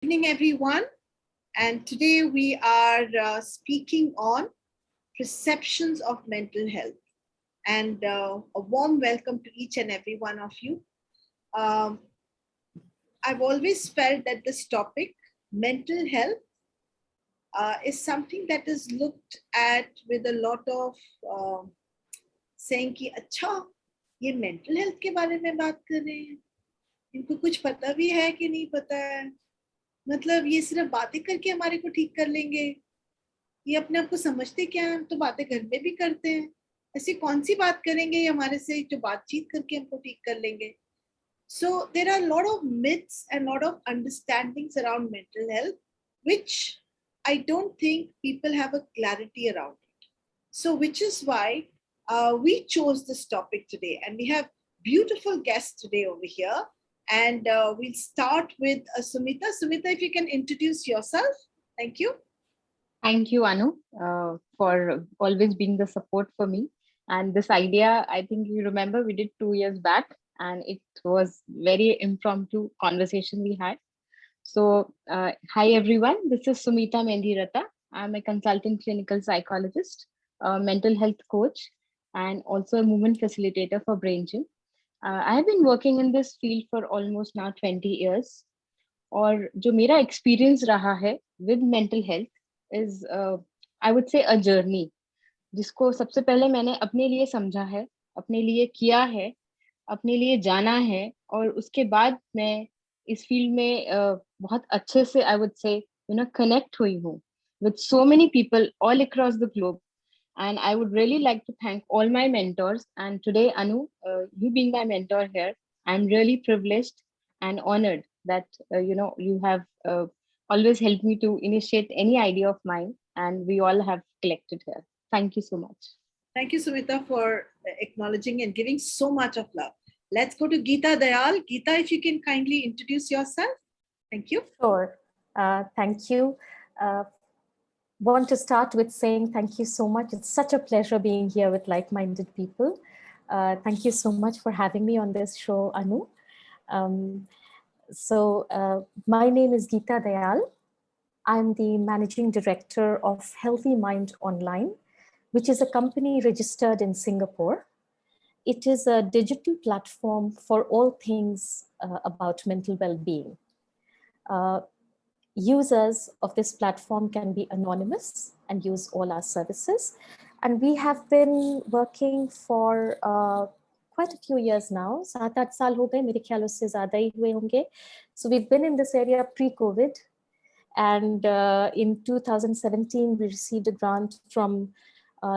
Evening, everyone. And today we are speaking on perceptions of mental health. And a warm welcome to each and every one of you. Um, I've always felt that this topic, mental health, is something that is looked at with a lot of saying कि अच्छा ये mental health के बारे में बात कर रहे हैं, इनको कुछ पता भी है कि नहीं पता है, मतलब ये सिर्फ बातें करके हमारे को ठीक कर लेंगे, ये अपने आप को समझते क्या हैं, तो बातें घर में भी करते हैं, ऐसी कौन सी बात करेंगे ये हमारे से जो बातचीत करके हमको ठीक कर लेंगे. So there are a lot of myths and a lot of understandings around mental health, which I don't think people have a clarity around it. So which is why we chose this topic today, and we have beautiful guests today over here. And we'll start with Sumita. Sumita, if you can introduce yourself. Thank you. Thank you, Anu, for always being the support for me. And this idea, I think you remember we did 2 years back, and it was very impromptu conversation we had. So, hi everyone, this is Sumita Mendhirata. I'm a consultant clinical psychologist, a mental health coach, and also a movement facilitator for Brain Gym. I have been working in this field for almost now 20 years. और जो मेरा experience रहा है with mental health is I would say a journey जिसको सबसे पहले मैंने अपने लिए समझा है, अपने लिए किया है, अपने लिए जाना है और उसके बाद मैं इस फील्ड में बहुत अच्छे से I would say connect हुई हूँ with so many people all across the globe. And I would really like to thank all my mentors. And today, Anu, you being my mentor here, I'm really privileged and honored that you have always helped me to initiate any idea of mine, and we all have collected here. Thank you so much. Thank you, Sumita, for acknowledging and giving so much of love. Let's go to Geeta Dayal. Geeta, if you can kindly introduce yourself. Thank you. Sure. Thank you. Want to start with saying thank you so much. It's such a pleasure being here with like-minded people. Thank you so much for having me on this show, Anu. My name is Geeta Dayal. I'm the managing director of Healthy Mind Online, which is a company registered in Singapore. It is a digital platform for all things about mental well-being. Users of this platform can be anonymous and use all our services. And we have been working for quite a few years now. 7-8 साल हो गए, मेरे ख्याल उससे ज़्यादा ही हुए होंगे. So we've been in this area pre-COVID. And in 2017, we received a grant from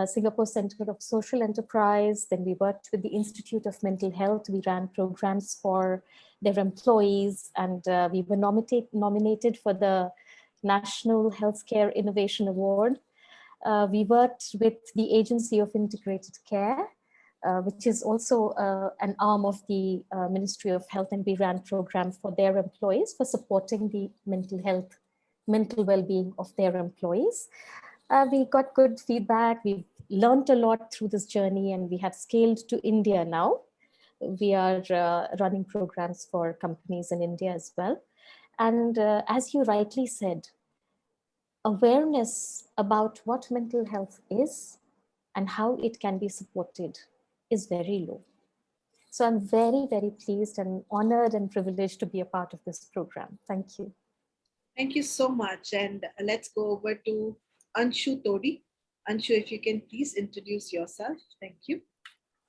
Singapore Center of Social Enterprise. Then we worked with the Institute of Mental Health. We ran programs for their employees, and we were nominated for the National Healthcare Innovation Award. We worked with the Agency of Integrated Care, which is also an arm of the Ministry of Health, and we ran programs for their employees for supporting the mental well-being of their employees. We got good feedback. We learned a lot through this journey, and we have scaled to India now. We are running programs for companies in India as well. And as you rightly said, awareness about what mental health is and how it can be supported is very low. So I'm very, very pleased and honored and privileged to be a part of this program. Thank you. Thank you so much. And let's go over to Anshu Todi. Anshu, if you can please introduce yourself. Thank you.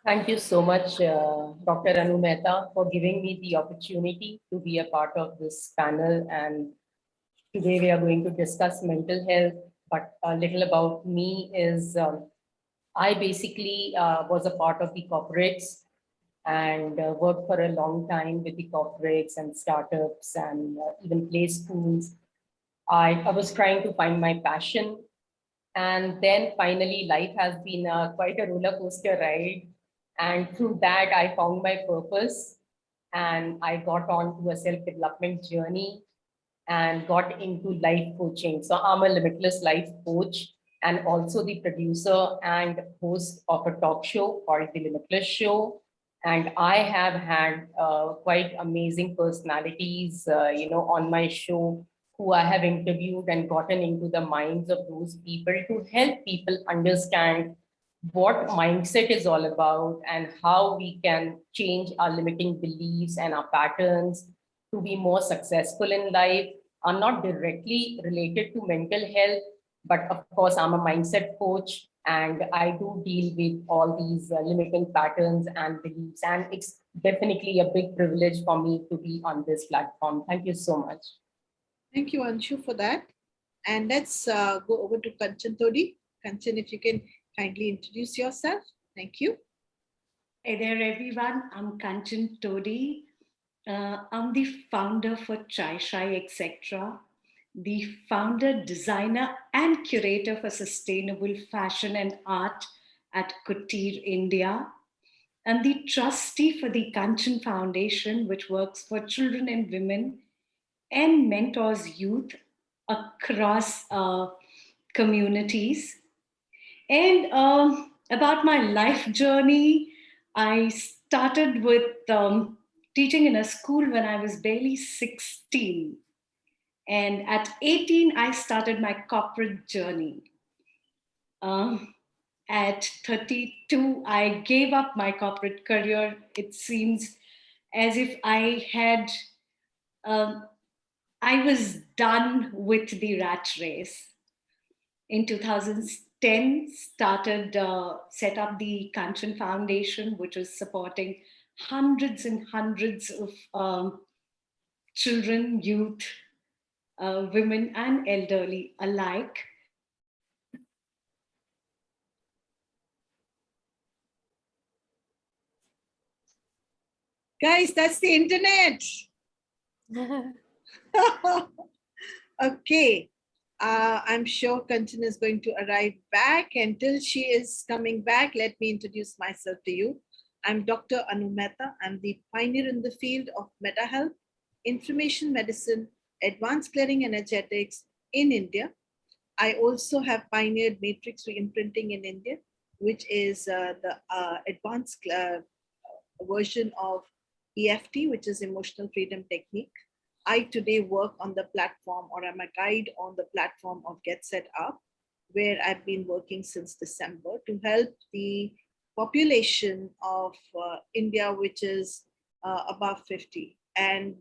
Thank you so much, Dr. Anu Mehta, for giving me the opportunity to be a part of this panel. And today we are going to discuss mental health, but a little about me is I basically was a part of the corporates and worked for a long time with the corporates and startups and even play schools. I was trying to find my passion. And then finally, life has been quite a roller coaster ride. And through that, I found my purpose and I got on to a self-development journey and got into life coaching. So I'm a limitless life coach and also the producer and host of a talk show called The Limitless Show. And I have had quite amazing personalities, on my show who I have interviewed and gotten into the minds of those people to help people understand what mindset is all about and how we can change our limiting beliefs and our patterns to be more successful in life are not directly related to mental health. But of course, I'm a mindset coach and I do deal with all these limiting patterns and beliefs. And it's definitely a big privilege for me to be on this platform. Thank you so much. Thank you, Anshu, for that. And let's go over to Kanchan Todi. Kanchan, if you can kindly introduce yourself. Thank you. Hey there, everyone. I'm Kanchan Todi. I'm the founder for Chai Shai, etc., the founder, designer, and curator for sustainable fashion and art at Kutir, India, and the trustee for the Kanchan Foundation, which works for children and women and mentors youth across communities. And about my life journey, I started with teaching in a school when I was barely 16. And at 18, I started my corporate journey. At 32, I gave up my corporate career. It seems as if I was done with the rat race. In 2010, set up the Kanchan Foundation, which is supporting hundreds and hundreds of children, youth, women, and elderly alike. Guys, that's the internet. Okay. I'm sure Kanchan is going to arrive back. Until she is coming back, let me introduce myself to you. I'm Dr. Anu Mehta. I'm the pioneer in the field of meta health, information medicine, advanced clearing energetics in India. I also have pioneered matrix reimprinting in India, which is the advanced version of EFT, which is emotional freedom technique. I today work on the platform, or I'm a guide on the platform of Get Set Up, where I've been working since December to help the population of India, which is above 50. And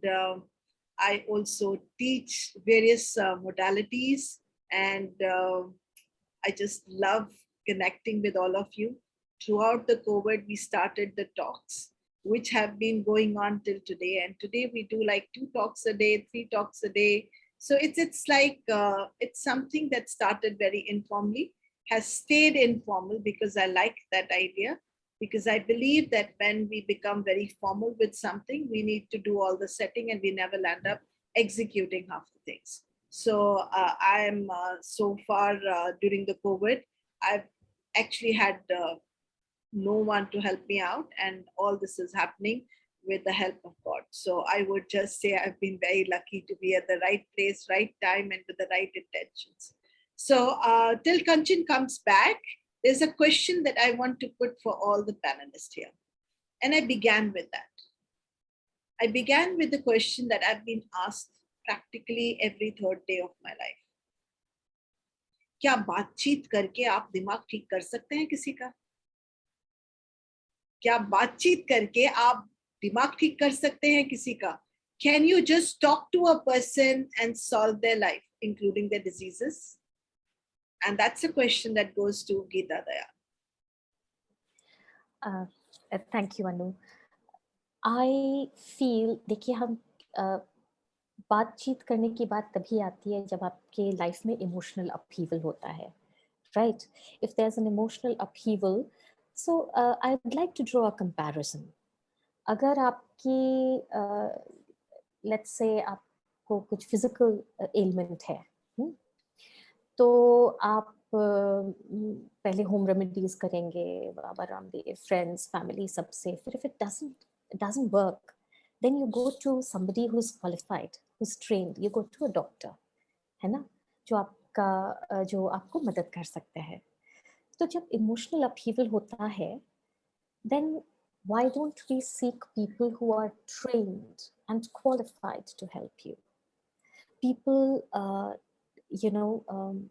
I also teach various modalities, and I just love connecting with all of you. Throughout the COVID, we started the talks, which have been going on till today. And today we do like 2 talks a day, 3 talks a day. So it's like, it's something that started very informally, has stayed informal because I like that idea. Because I believe that when we become very formal with something, we need to do all the setting and we never land up executing half the things. So I am so far during the COVID, I've actually had no one to help me out, and all this is happening with the help of God. So I would just say I've been very lucky to be at the right place, right time, and with the right intentions. So till Kanchan comes back, there's a question that I want to put for all the panelists here. And I began with that. I began with the question that I've been asked practically every 3rd day of my life. क्या बातचीत करके आप दिमाग ठीक कर सकते हैं किसी का? क्या बातचीत करके आप दिमाग ठीक कर सकते हैं किसी का? Can you just talk to a person and solve their life, including their diseases? And that's a question that goes to Geeta Daya. Thank you, Anu. I feel, देखिए हम बातचीत करने की बात तभी आती है जब आपके लाइफ में इमोशनल अपहीवल होता है, right? If there's an emotional upheaval, so I would like to draw a comparison. अगर आपकी let's say आपको कुछ physical ailment है, तो आप पहले होम रेमेडीज करेंगे, बाबा रामदेव, फ्रेंड्स, फैमिली, सबसे. फिर if it doesn't work, then you go to somebody who's qualified, who's trained. You go to a doctor, है ना, जो आपको मदद कर सकता है. तो जब इमोशनल अपहीवल होता है, then why don't we seek people who are trained and qualified to help you? people,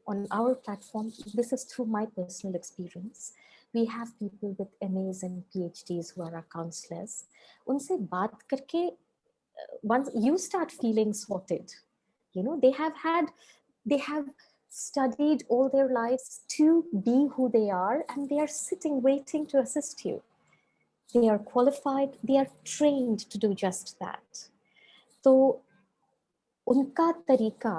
on our platform, this is through my personal experience. We have people with MAs and PhDs who are our counselors. Unse baat karke, once you start feeling sorted, they have studied all their lives to be who they are, and they are sitting waiting to assist you. They are qualified, they are trained to do just that. So उनका तरीका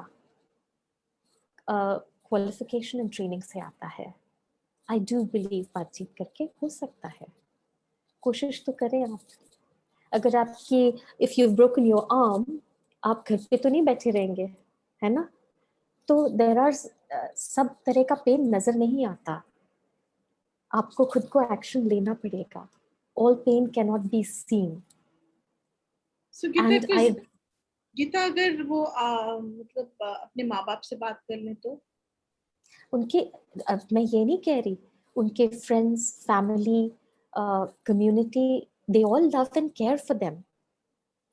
qualification and training से आता है. I do believe बातचीत करके हो सकता है. कोशिश तो करें आप. अगर आपकी if you broken your arm, आप घर पे तो नहीं बैठे रहेंगे, है ना? तो देयर आर सब तरह का पेन नजर नहीं आता. आपको खुद को एक्शन लेना पड़ेगा. All pain can not be seen. So Geeta अगर वो मतलब अपने माँ बाप से बात कर लें तो उनके, मैं ये नहीं कह रही, उनके friends, family, community, they all love and care for them,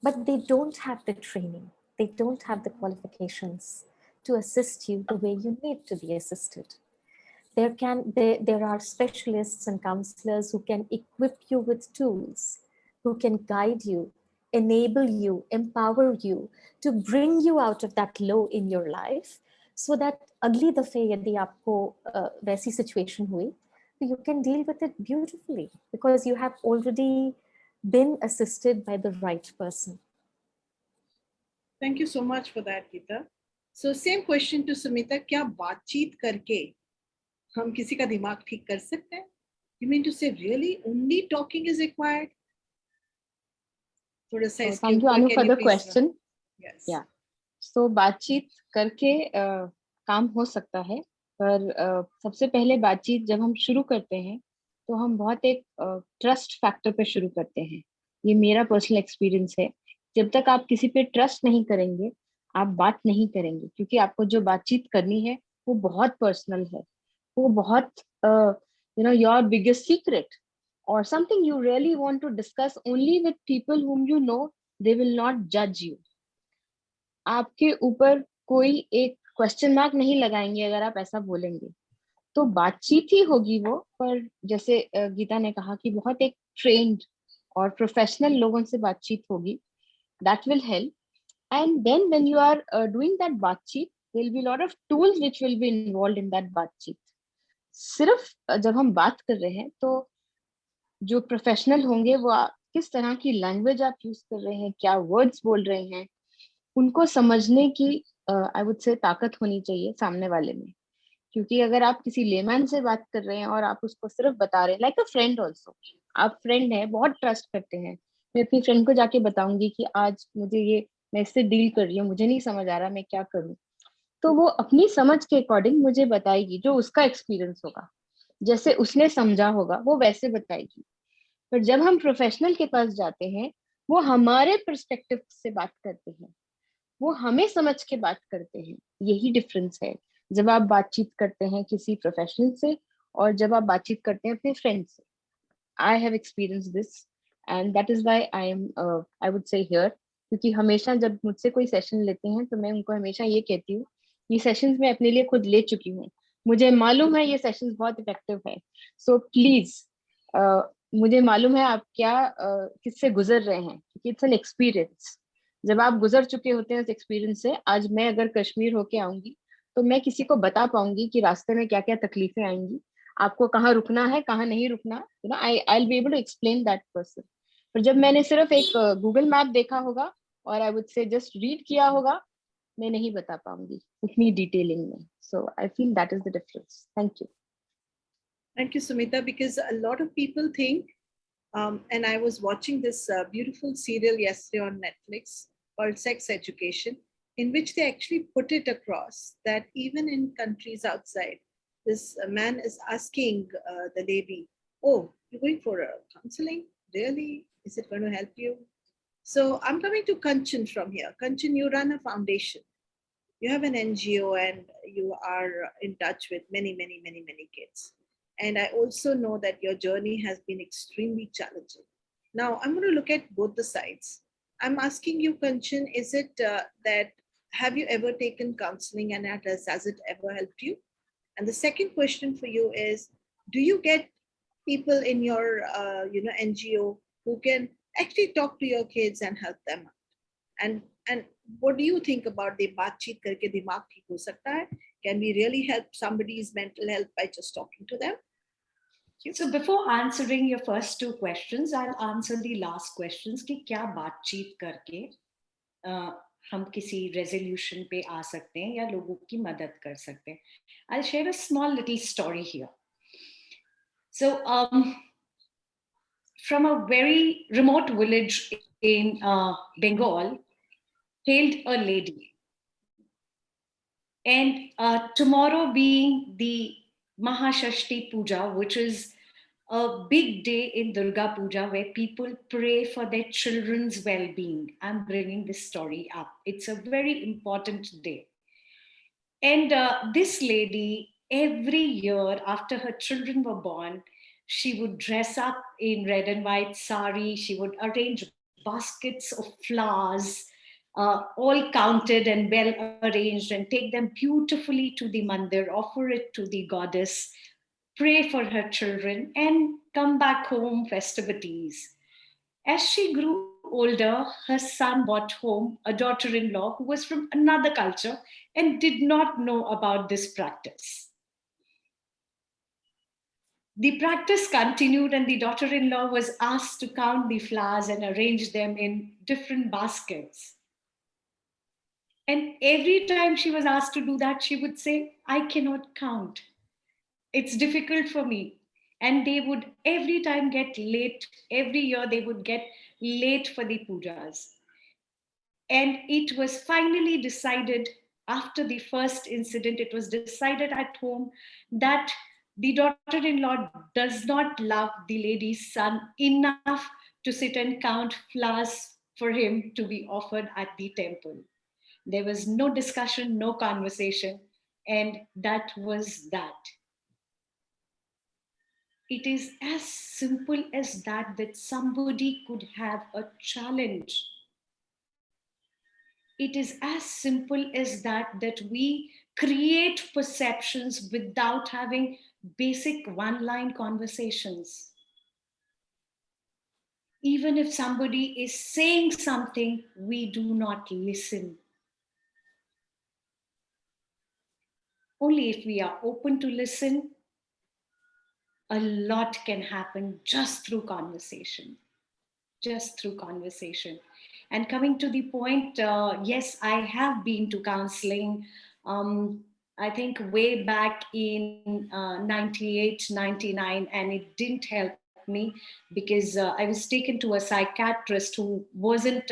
but they don't have the training, they don't have the qualifications to assist you the way you need to be assisted. There are specialists and counselors who can equip you with tools, who can guide you, enable you, empower you to bring you out of that low in your life, so that अगली दफे यदि आपको वैसी situation हुई, you can deal with it beautifully because you have already been assisted by the right person. Thank you so much for that, Geeta. So same question to Sumita, क्या बातचीत करके हम किसी का दिमाग ठीक कर सकते हैं? You mean to say really only talking is required? Thank you, Anu, for the question. Yes. Yeah. So बातचीत करके काम हो सकता है, पर सबसे पहले बातचीत जब हम शुरू करते हैं तो हम बहुत एक ट्रस्ट फैक्टर पे शुरू करते हैं. ये मेरा पर्सनल एक्सपीरियंस है. जब तक आप किसी पे ट्रस्ट नहीं करेंगे, आप बात नहीं करेंगे, क्योंकि आपको जो बातचीत करनी है वो बहुत पर्सनल है. वो बहुत your biggest secret or something you really want to discuss only with people whom you know they will not judge you. आपके ऊपर कोई एक क्वेश्चन मार्क नहीं लगाएंगे अगर आप ऐसा बोलेंगे. तो बातचीत ही होगी वो, पर जैसे गीता ने कहा कि बहुत एक ट्रेन्ड और प्रोफेशनल लोगों से बातचीत होगी. That will help. And then when you are doing that बातचीत, there will be a lot of tools which will be involved in that बातचीत. सिर्फ जब हम बात कर रहे हैं तो जो प्रोफेशनल होंगे वो किस तरह की लैंग्वेज आप यूज कर रहे हैं, क्या वर्ड्स बोल रहे हैं, उनको समझने की आई वुड से ताकत होनी चाहिए सामने वाले में. क्योंकि अगर आप किसी लेमैन से बात कर रहे हैं और आप उसको सिर्फ बता रहे हैं, लाइक अ फ्रेंड ऑल्सो, आप फ्रेंड है, बहुत ट्रस्ट करते हैं, मैं अपनी फ्रेंड को जाके बताऊंगी कि आज मुझे ये, मैं इससे डील कर रही हूँ, मुझे नहीं समझ आ रहा मैं क्या करूँ, तो वो अपनी समझ के अकॉर्डिंग मुझे बताएगी, जो उसका एक्सपीरियंस होगा, जैसे उसने समझा होगा वो वैसे बताएगी. पर जब हम प्रोफेशनल के पास जाते हैं, वो हमारे पर्सपेक्टिव से बात करते हैं, वो हमें समझ के बात करते हैं. यही डिफरेंस है जब आप बातचीत करते हैं किसी प्रोफेशनल से और जब आप बातचीत करते हैं अपने फ्रेंड से. I have experience this and that is why I am I would से हियर. क्योंकि हमेशा जब मुझसे कोई सेशन लेते हैं तो मैं उनको हमेशा ये कहती हूँ, ये सेशंस मैं अपने लिए खुद ले चुकी हूँ, मुझे मालूम है ये सेशंस बहुत इफेक्टिव है. सो प्लीज मुझे मालूम है आप क्या किससे गुजर रहे हैं, क्योंकि इट्स एन एक्सपीरियंस. जब आप गुजर चुके होते हैं उस एक्सपीरियंस से, आज मैं अगर कश्मीर होके आऊंगी तो मैं किसी को बता पाऊंगी कि रास्ते में क्या क्या तकलीफें आएंगी, आपको कहाँ रुकना है, कहाँ नहीं रुकना, I will be able to explain that person. पर जब मैंने सिर्फ एक गूगल मैप देखा होगा और I would say just read किया होगा, मैं नहीं बता पाऊंगी उतनी डिटेलिंग में. So I feel that is the difference. Thank you. Thank you, Sumita, because a lot of people think, and I was watching this beautiful serial yesterday on Netflix called Sex Education, in which they actually put it across that even in countries outside, this man is asking the lady, oh, you're going for a counseling? Really? Is it going to help you? So I'm coming to Kanchan from here. Kanchan, you run a foundation. You have an NGO and you are in touch with many, many, many, many kids. And I also know that your journey has been extremely challenging. Now, I'm going to look at both the sides. I'm asking you, Kanchan, is it that have you ever taken counseling, and has it ever helped you? And the second question for you is, do you get people in your NGO who can actually talk to your kids and help them out? And what do you think about the baatcheet karke dimag theek ho sakta hai? Can we really help somebody's mental health by just talking to them? So before answering your first two questions, I'll answer the last questions कि क्या बातचीत करके हम किसी resolution पे आ सकते हैं या लोगों की मदद कर सकते हैं. I'll share a small little story here. So from a very remote village in Bengal, hailed a lady. And tomorrow being the Mahashashti Puja, which is a big day in Durga Puja where people pray for their children's well-being. I'm bringing this story up. It's a very important day. And this lady, every year after her children were born, she would dress up in red and white sari. She would arrange baskets of flowers, all counted and well arranged, and take them beautifully to the mandir, offer it to the goddess, pray for her children, and come back home festivities. As she grew older, her son brought home a daughter-in-law who was from another culture and did not know about this practice. The practice continued, and the daughter-in-law was asked to count the flowers and arrange them in different baskets. And every time she was asked to do that, she would say, "I cannot count. It's difficult for me." And they would every time get late. Every year they would get late for the pujas. And it was finally decided after the first incident, it was decided at home that the daughter-in-law does not love the lady's son enough to sit and count flowers for him to be offered at the temple. There was no discussion, no conversation, and that was that. It is as simple as that, that somebody could have a challenge. It is as simple as that, that we create perceptions without having basic one-line conversations. Even if somebody is saying something, we do not listen. Only if we are open to listen, a lot can happen just through conversation. Just through conversation. And coming to the point, yes, I have been to counseling. I think way back in 98, 99, and it didn't help me because I was taken to a psychiatrist who wasn't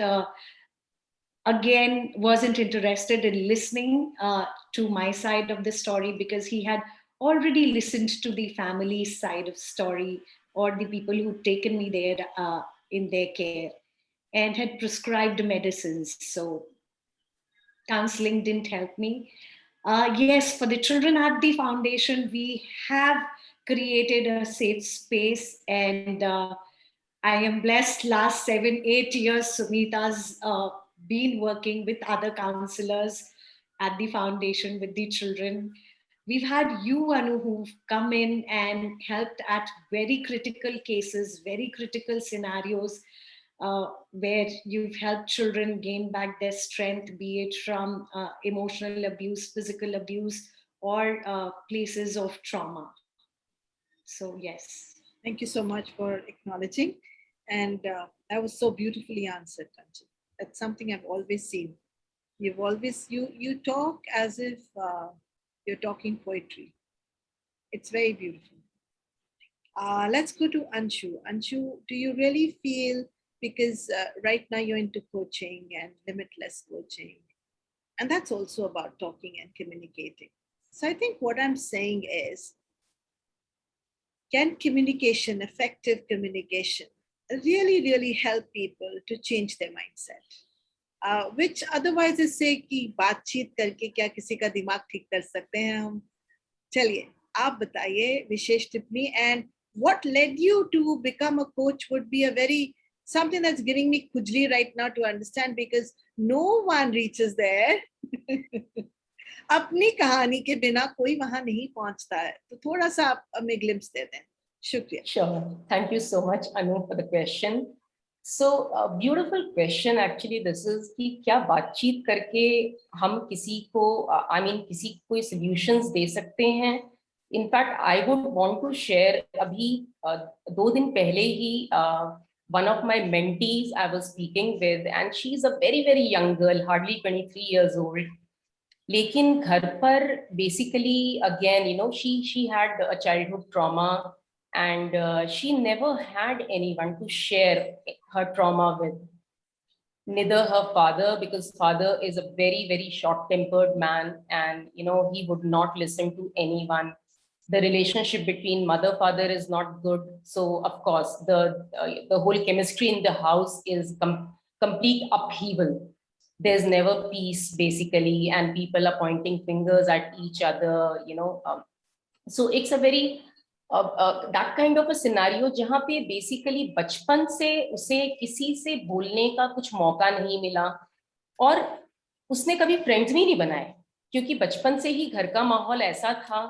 interested in listening to my side of the story, because he had already listened to the family side of story, or the people who'd taken me there in their care, and had prescribed medicines. So counseling didn't help me. Yes, for the children at the foundation, we have created a safe space, and I am blessed. Last 7-8 years, Sumita's been working with other counselors at the foundation with the children. We've had you, Anu, who've come in and helped at very critical cases, very critical scenarios, where you've helped children gain back their strength, be it from emotional abuse, physical abuse, or places of trauma. So, yes. Thank you so much for acknowledging. And that was so beautifully answered, Kanchan. That's something I've always seen. You've always, you talk as if you're talking poetry. It's very beautiful. Let's go to Anshu. Anshu, do you really feel, because right now you're into coaching and limitless coaching, and that's also about talking and communicating. So I think what I'm saying is, can communication, effective communication, really, really help people to change their mindset? Which otherwise is say कि बातचीत करके क्या किसी का दिमाग ठीक कर सकते हैं हम? चलिए, आप बताइए विशेष टिप्पणी, and what led you to become a coach would be a very something that's giving me khujli right now to understand, because No one reaches there. अपनी कहानी के बिना कोई वहां नहीं पहुंचता है. तो थोड़ा सा आप हमें ग्लिम्स दे दें. शुक्रिया. Sure. Thank you so much, Anu, for the question. So, beautiful question actually this is कि क्या बातचीत करके हम किसी को किसी को कोई solutions दे सकते हैं. In fact, I would want to share अभी 2 दिन पहले ही one of my mentees I was speaking with, and she's a very very young girl, hardly 23 years old. लेकिन घर पर basically again she had a childhood trauma, and she never had anyone to share her trauma with. Neither her father, because father is a very very short tempered man, and he would not listen to anyone. The relationship between mother father is not good, so of course the whole chemistry in the house is complete upheaval. There's never peace basically, and people are pointing fingers at each other. So it's a very that kind of a scenario जहाँ पे basically बचपन से उसे किसी से बोलने का कुछ मौका नहीं मिला, और उसने कभी फ्रेंड्स भी नहीं बनाए, क्योंकि बचपन से ही घर का माहौल ऐसा था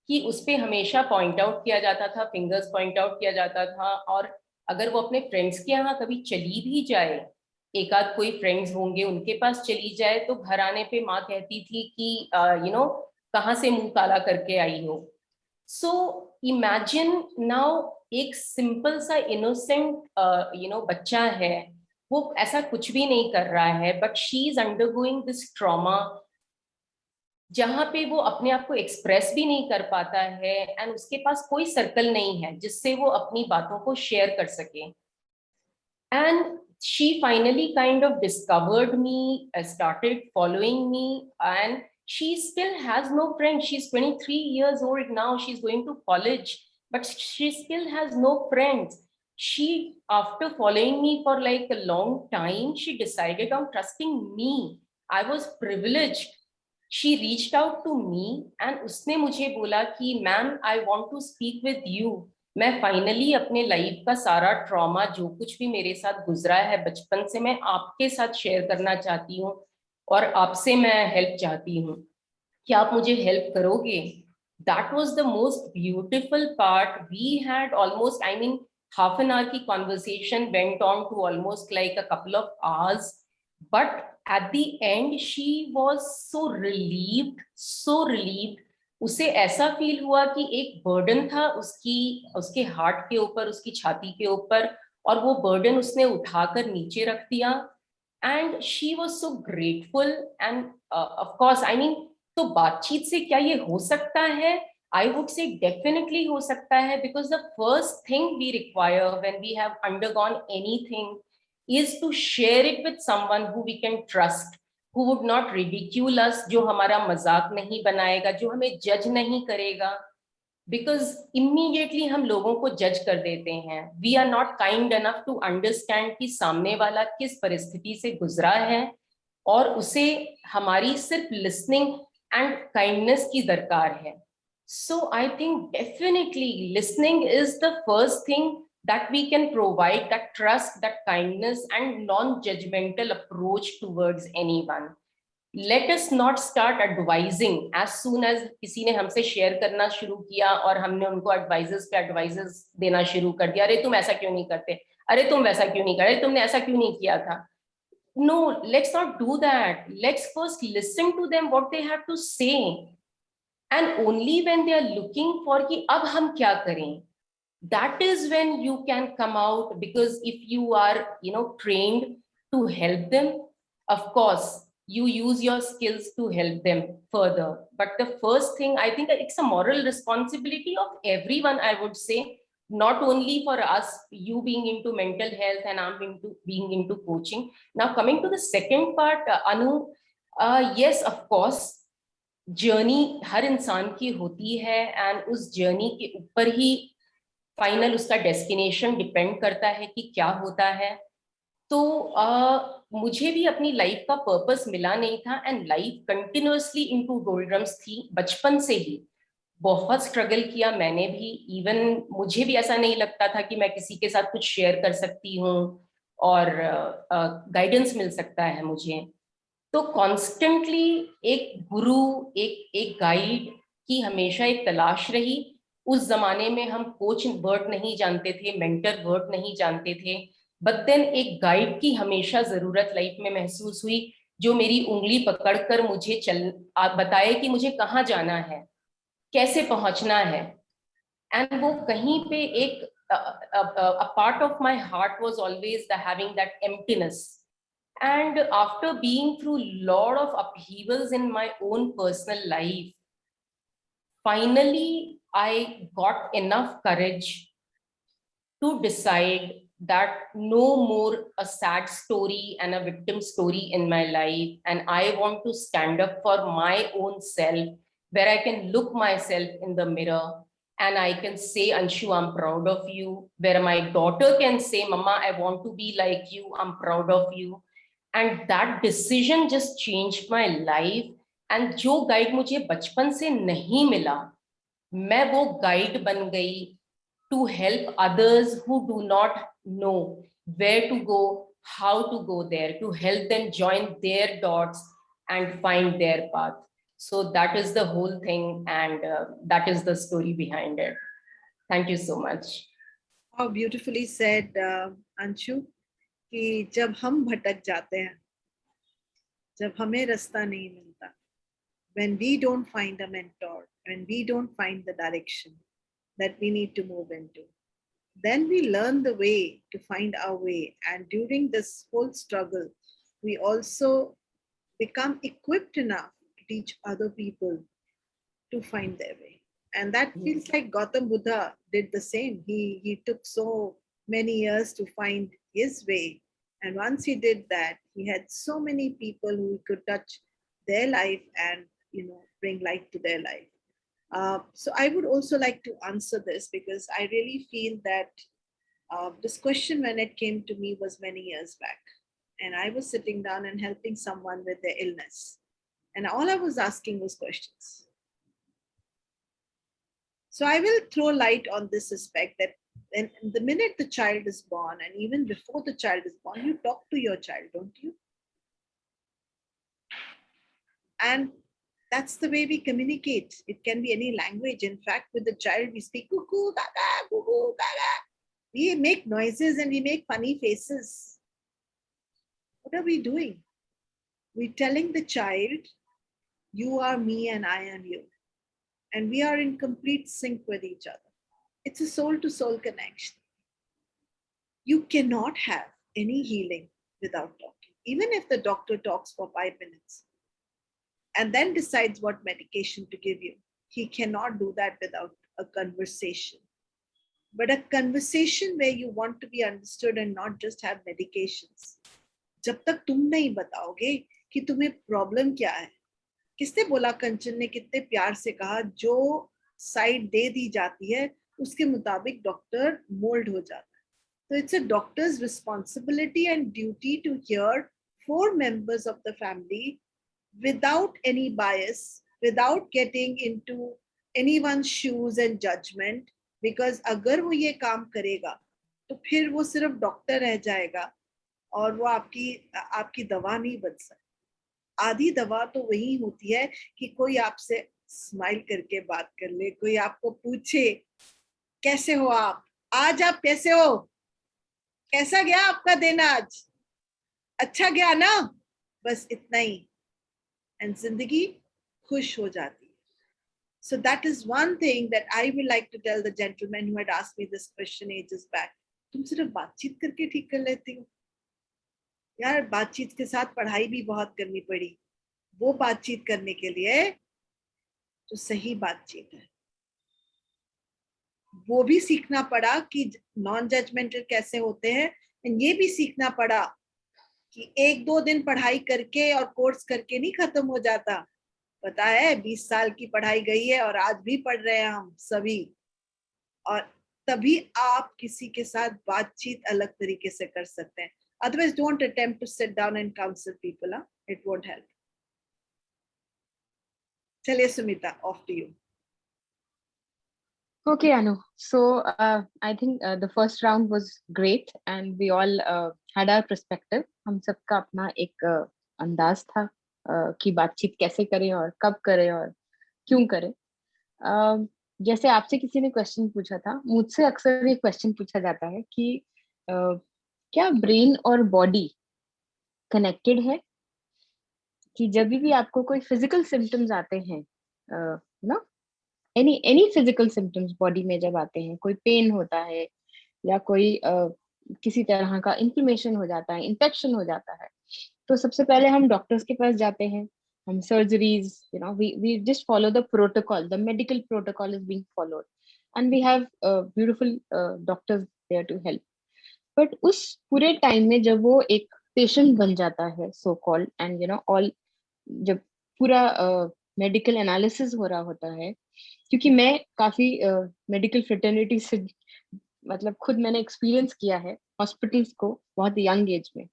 कि उस पे हमेशा पॉइंट आउट किया जाता था, फिंगर्स पॉइंट आउट किया जाता था. और अगर वो अपने फ्रेंड्स के यहाँ कभी चली भी जाए, एक आध कोई फ्रेंड्स होंगे उनके पास चली जाए, तो घर आने पे माँ कहती थी कि कहाँ से मुंह काला करके आई हो. सो इमेजिन नाउ एक सिंपल सा इनोसेंट बच्चा है, वो ऐसा कुछ भी नहीं कर रहा है, but she is undergoing this trauma, जहाँ पे वो अपने आप को एक्सप्रेस भी नहीं कर पाता है, एंड उसके पास कोई सर्कल नहीं है जिससे वो अपनी बातों को शेयर कर सके. And she finally kind of discovered me, started following me, and she still has no friends. She's 23 years old now, she's going to college, but she still has no friends. She, after following me for like a long time, she decided on trusting me. I was privileged. She reached out to me and उसने मुझे बोला कि ma'am I want to speak with you. मैं finally अपने life का सारा trauma, जो कुछ भी मेरे साथ गुजरा है बचपन से, मैं आपके साथ शेयर करना चाहती हूँ और आपसे मैं हेल्प चाहती हूँ. क्या आप मुझे हेल्प करोगे? That was the most beautiful part. We had almost, half an hour की conversation went on to almost like a couple of hours. But at the end, she was so relieved, so relieved. उसे ऐसा feel हुआ कि एक burden था उसके heart के ऊपर, उसकी छाती के ऊपर, और वो बर्डन उसने उठाकर नीचे रख दिया. And she was so grateful. End of course तो बातचीत से क्या ये हो सकता है? आई वुड से डेफिनेटली हो सकता है, because the first thing we require when we have undergone anything is to share it with someone who we can trust, who would not ridicule us, जो हमारा मजाक नहीं बनाएगा, जो हमें जज नहीं करेगा. Because immediately हम लोगों को जज कर देते हैं. We are not kind enough to understand कि सामने वाला किस परिस्थिति से गुजरा है, और उसे हमारी सिर्फ listening and kindness की दरकार है. So I think definitely listening is the first thing that we can provide, that trust, that kindness and non-judgmental approach towards anyone. Let us not start advising as soon as किसी ने हमसे share करना शुरू किया और हमने उनको advisers पे एडवाइजर्स देना शुरू कर दिया. अरे तुम ऐसा क्यों नहीं करते, अरे तुम वैसा क्यों नहीं करे, तुमने ऐसा क्यों नहीं किया था. No, let's not do that. Let's first listen to them what they have to say, and only when they are looking for कि अब हम क्या करें, that is when you can come out. Because if you are trained to help them, of course you use your skills to help them further. But the first thing, I think it's a moral responsibility of everyone, I would say, not only for us, you being into mental health and I'm being into coaching. Now coming to the second part, Anu, yes, of course, journey हर इंसान की होती है, and उस journey के ऊपर ही final उसका डेस्टिनेशन डिपेंड करता है कि क्या होता है. तो मुझे भी अपनी लाइफ का पर्पस मिला नहीं था, एंड लाइफ कंटिन्यूअसली इनटू डोल्ड्रम्स थी. बचपन से ही बहुत स्ट्रगल किया मैंने भी. इवन मुझे भी ऐसा नहीं लगता था कि मैं किसी के साथ कुछ शेयर कर सकती हूँ, और गाइडेंस मिल सकता है मुझे। तो कॉन्स्टेंटली एक गुरु, एक गाइड की हमेशा एक तलाश रही। उस जमाने में हम कोच वर्ड नहीं जानते थे, मेंटर वर्ड नहीं जानते थे, बट देन एक गाइड की हमेशा जरूरत लाइफ में महसूस हुई, जो मेरी उंगली पकड़कर मुझे बताए कि मुझे कहाँ जाना है, कैसे पहुंचना है। एंड वो कहीं पे एक a part of my heart was always having that emptiness. And after being through lot of upheavals in my own personal life, finally I got enough courage to decide that no more a sad story and a victim story in my life, and I want to stand up for my own self, where I can look myself in the mirror and I can say, Anshu, I'm proud of you, where my daughter can say, Mama, I want to be like you, I'm proud of you. And that decision just changed my life. And जो guide मुझे बचपन से नहीं मिला, मैं वो guide बन गई to help others who do not know where to go, how to go there, to help them join their dots and find their path. So that is the whole thing, and that is the story behind it. Thank you so much. How beautifully said, Anshu, कि जब हम भटक जाते हैं, जब हमें रास्ता नहीं मिलता, when we don't find a mentor, when we don't find the direction that we need to move into, then we learn the way to find our way. And during this whole struggle, we also become equipped enough to teach other people to find their way. And that feels like Gautam Buddha did the same. He took so many years to find his way. And once he did that, he had so many people who could touch their life and bring light to their life. So I would also like to answer this, because I really feel that this question, when it came to me, was many years back. And I was sitting down and helping someone with their illness. And all I was asking was questions. So I will throw light on this aspect, that the minute the child is born, and even before the child is born, you talk to your child, don't you? And that's the way we communicate. It can be any language. In fact, with the child, we speak cuckoo, gaga, cuckoo, gaga. We make noises and we make funny faces. What are we doing? We're telling the child, you are me and I am you. And we are in complete sync with each other. It's a soul-to-soul connection. You cannot have any healing without talking. Even if the doctor talks for 5 minutes and then decides what medication to give you, he cannot do that without a conversation. But a conversation where you want to be understood and not just have medications. जब तक तुम नहीं बताओगे कि तुम्हें problem क्या है, किसने बोला, कंचन ने कितने प्यार से कहा, जो साइड दे दी जाती है उसके मुताबिक डॉक्टर मोल्ड हो जाता है. So it's a doctor's responsibility and duty to hear 4 members of the family without any bias, without getting into anyone's shoes and judgment. Because अगर वो ये काम करेगा तो फिर वो सिर्फ डॉक्टर रह जाएगा और वो आपकी दवा नहीं बन सकती. आधी दवा तो वही होती है कि कोई आपसे स्माइल करके बात कर ले, कोई आपको पूछे कैसे हो आज आप कैसे हो, कैसा गया आपका दिन, आज अच्छा गया ना, बस इतना ही, एंड जिंदगी खुश हो जाती है. So that is one thing that I will like to tell the gentleman who had asked me this question ages back. तुम सिर्फ बातचीत करके ठीक कर लेती हो यार. बातचीत के साथ पढ़ाई भी बहुत करनी पड़ी. वो बातचीत करने के लिए जो सही बातचीत है, वो भी सीखना पड़ा कि नॉन जजमेंटल कैसे होते हैं. एंड ये भी सीखना पड़ा कि 1-2 दिन पढ़ाई करके और कोर्स करके नहीं खत्म हो जाता. पता है 20 साल की पढ़ाई गई है और आज भी पढ़ रहे हैं हम सभी. और तभी आप किसी के साथ बातचीत अलग तरीके से कर सकते हैं. Otherwise, don't attempt to sit down and counsel people. It won't help. चलिए Sumita, off to you. Okay, Anu. So I think the first round was great, and we all had our perspective. हम सबका अपना एक अंदाज था कि बातचीत कैसे करें और कब करें और क्यों करें. जैसे आपसे किसी ने क्वेश्चन पूछा था, मुझसे अक्सर ये क्वेश्चन पूछा जाता है कि क्या ब्रेन और बॉडी कनेक्टेड है, कि जब भी आपको कोई फिजिकल सिम्टम्स आते हैं ना, एनी फिजिकल सिम्टम्स बॉडी में जब आते हैं, कोई पेन होता है या कोई किसी तरह का इन्फ्लेमेशन हो जाता है, इन्फेक्शन हो जाता है, तो सबसे पहले हम डॉक्टर्स के पास जाते हैं. हम surgeries, we just follow the protocol, the medical protocol is being followed, and we have beautiful doctors there to help. But उस पूरे टाइम में जब वो एक पेशेंट बन जाता है, सो कॉल्ड, एंड ऑल, जब पूरा मेडिकल एनालिसिस हो रहा होता है, क्योंकि मैं काफी मेडिकल फ्रेटर्निटी से, मतलब खुद मैंने एक्सपीरियंस किया है हॉस्पिटल्स को बहुत यंग एज में.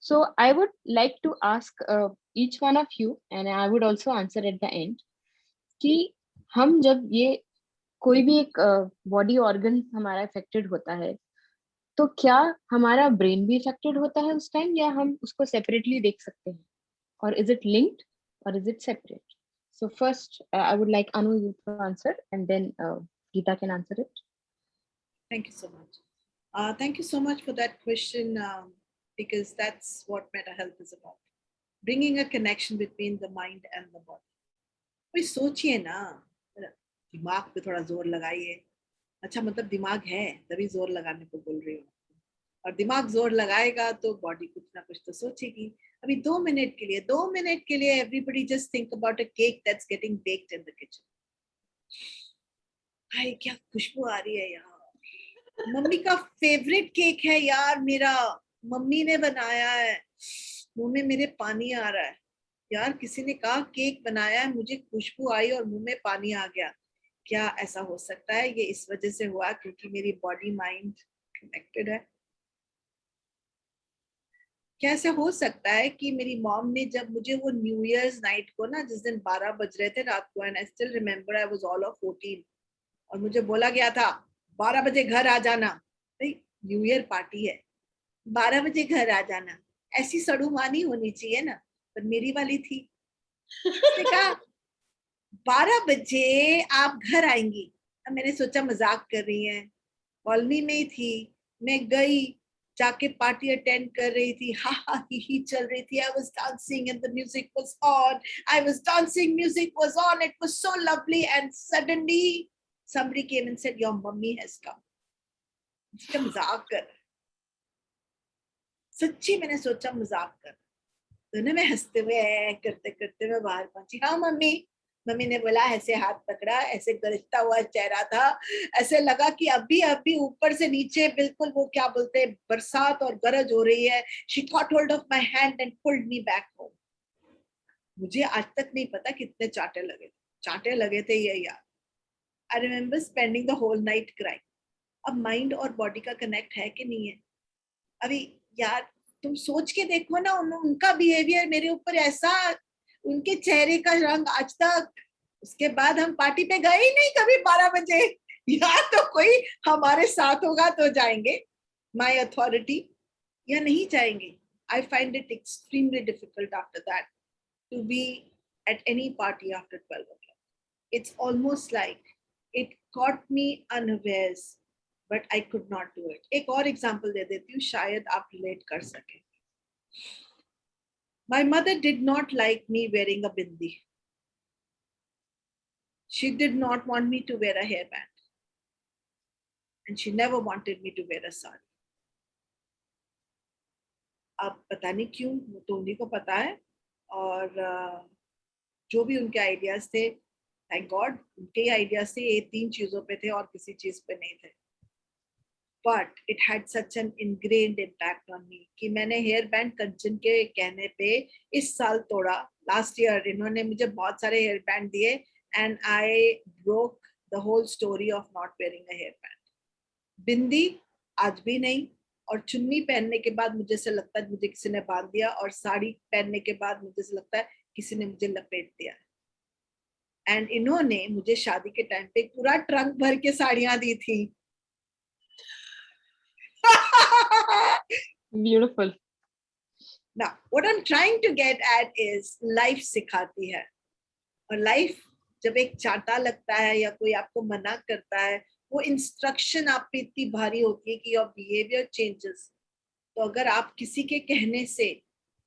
So I would like to ask each one of you, and I would also answer at the end, कि हम जब ये कोई भी एक बॉडी ऑर्गन हमारा अफेक्टेड होता है, तो क्या हमारा ब्रेन भी अफेक्टेड होता है उस टाइम, या हम उसको सेपरेटली देख सकते हैं, और इज इट लिंक्ड और is it separate? So first, I would like Anu you to answer, and then Geeta can answer it. Thank you so much. Thank you so much for that question, because that's what mental health is about. Bringing a connection between the mind and the body. कोई सोचिए ना, दिमाग पे थोड़ा जोर लगाइए. अच्छा, मतलब दिमाग है तभी जोर लगाने को बोल रही हूँ, और दिमाग जोर लगाएगा तो बॉडी कुछ ना कुछ तो सोचेगी. अभी 2 मिनट के लिए everybody just think about a cake that's getting baked in the kitchen. हाय, क्या खुशबू आ रही है यार. मम्मी का फेवरेट केक है यार मेरा, मम्मी ने बनाया है, मुंह में मेरे पानी आ रहा है यार. किसी ने कहा केक बनाया है, मुझे खुशबू आई और मुंह में पानी आ गया. क्या ऐसा हो सकता है? ये इस वजह से हुआ क्योंकि मेरी बॉडी माइंड कनेक्टेड है. कैसे हो सकता है कि मेरी मॉम ने जब मुझे वो न्यू ईयर्स नाइट को ना, जिस दिन 12 बज रहे थे रात को, and I still remember I was all of 14, और मुझे बोला गया था 12 बजे घर आ जाना. भाई, न्यू ईयर पार्टी है, 12 बजे घर आ जाना, ऐसी सड़ुमानी होनी चाहिए ना, पर मेरी वाली थी. उसने कहा 12 बजे आप घर आएंगी. अब मैंने सोचा मजाक कर रही है, कॉलोनी में ही थी. मैं गई, जाके पार्टी अटेंड कर रही थी, हा हा ही चल रही थी. I was dancing and the music was on. I was dancing, music was on, it was so lovely, and suddenly somebody came and said your mummy has come. उसका मजाक कर. सच्ची मैंने सोचा मजाक कर. तो ना मैं हंसते हुए करते करते मैं बाहर पहुंची. हाँ मम्मी. मम्मी ने बोला, ऐसे हाथ पकड़ा, ऐसे गरजता हुआ चेहरा था, ऐसे लगा कि अभी अभी ऊपर से नीचे बिल्कुल वो क्या बोलते हैं, बरसात और गरज हो रही है. She caught hold of my hand and pulled me back home. मुझे आज तक नहीं पता कितने चांटे लगे थे ये यार. I remember spending the whole night crying. अब माइंड और बॉडी का कनेक्ट है कि नहीं है? अभी यार तुम सोच के देखो ना, उनका बिहेवियर मेरे ऊपर ऐसा, उनके चेहरे का रंग आज तक. उसके बाद हम पार्टी पे गए ही नहीं कभी 12 बजे. या तो कोई हमारे साथ होगा तो जाएंगे, माय अथॉरिटी, या नहीं जाएंगे. I find it extremely difficult after that to be at any party after 12 o'clock. It's almost like it caught me unawares, but I could not do it. एक और एग्जाम्पल दे देती हूँ, शायद आप रिलेट कर सके. My mother did not like me wearing a bindi. She did not want me to wear a hairband, and she never wanted me to wear a sari. अब पता नहीं क्यों, तो उन्हीं को पता है. और जो भी उनके आइडियाज थे, थैंक गॉड उनके ही आइडियाज थे, ये 3 चीजों पे थे और किसी चीज पे नहीं थे. But it had such an ingrained impact on me कि मैंने हेयर बैंड कंचन के कहने पे इस साल तोड़ा. लास्ट ईयर इन्होंने मुझे बहुत सारे हेयर बैंड दिए, and I broke the whole story of not wearing a hair band. Bindi आज भी नहीं, और चुन्नी पहनने के बाद मुझे से लगता है मुझे किसी ने बांध दिया, और साड़ी पहनने के बाद मुझे से लगता है किसी ने मुझे लपेट दिया. एंड इन्होंने मुझे शादी के टाइम पे पूरा ट्रंक भर के साड़ियां दी थी. Beautiful. Now, what I'm trying to get at is life सिखाती है. और लाइफ जब एक चाटा लगता है या कोई आपको मना करता है, वो इंस्ट्रक्शन आप पे इतनी भारी होती है कि योर बिहेवियर चेंजेस. तो अगर आप किसी के कहने से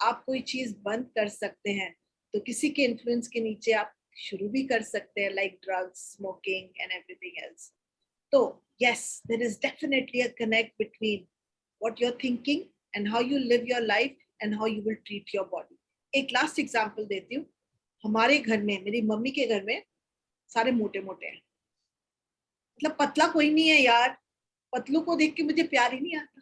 आप कोई चीज बंद कर सकते हैं, तो किसी के इन्फ्लुएंस के नीचे आप शुरू भी कर सकते हैं, like drugs, smoking and everything else. तो yes, there is definitely a connect between what you are thinking and how you live your life and how you will treat your body. एक लास्ट एग्जांपल देती हूँ. हमारे घर में, मेरी mummy के घर में सारे मोटे मोटे हैं. मतलब पतला कोई नहीं है यार. पतलू को देख के मुझे प्यार ही नहीं आता.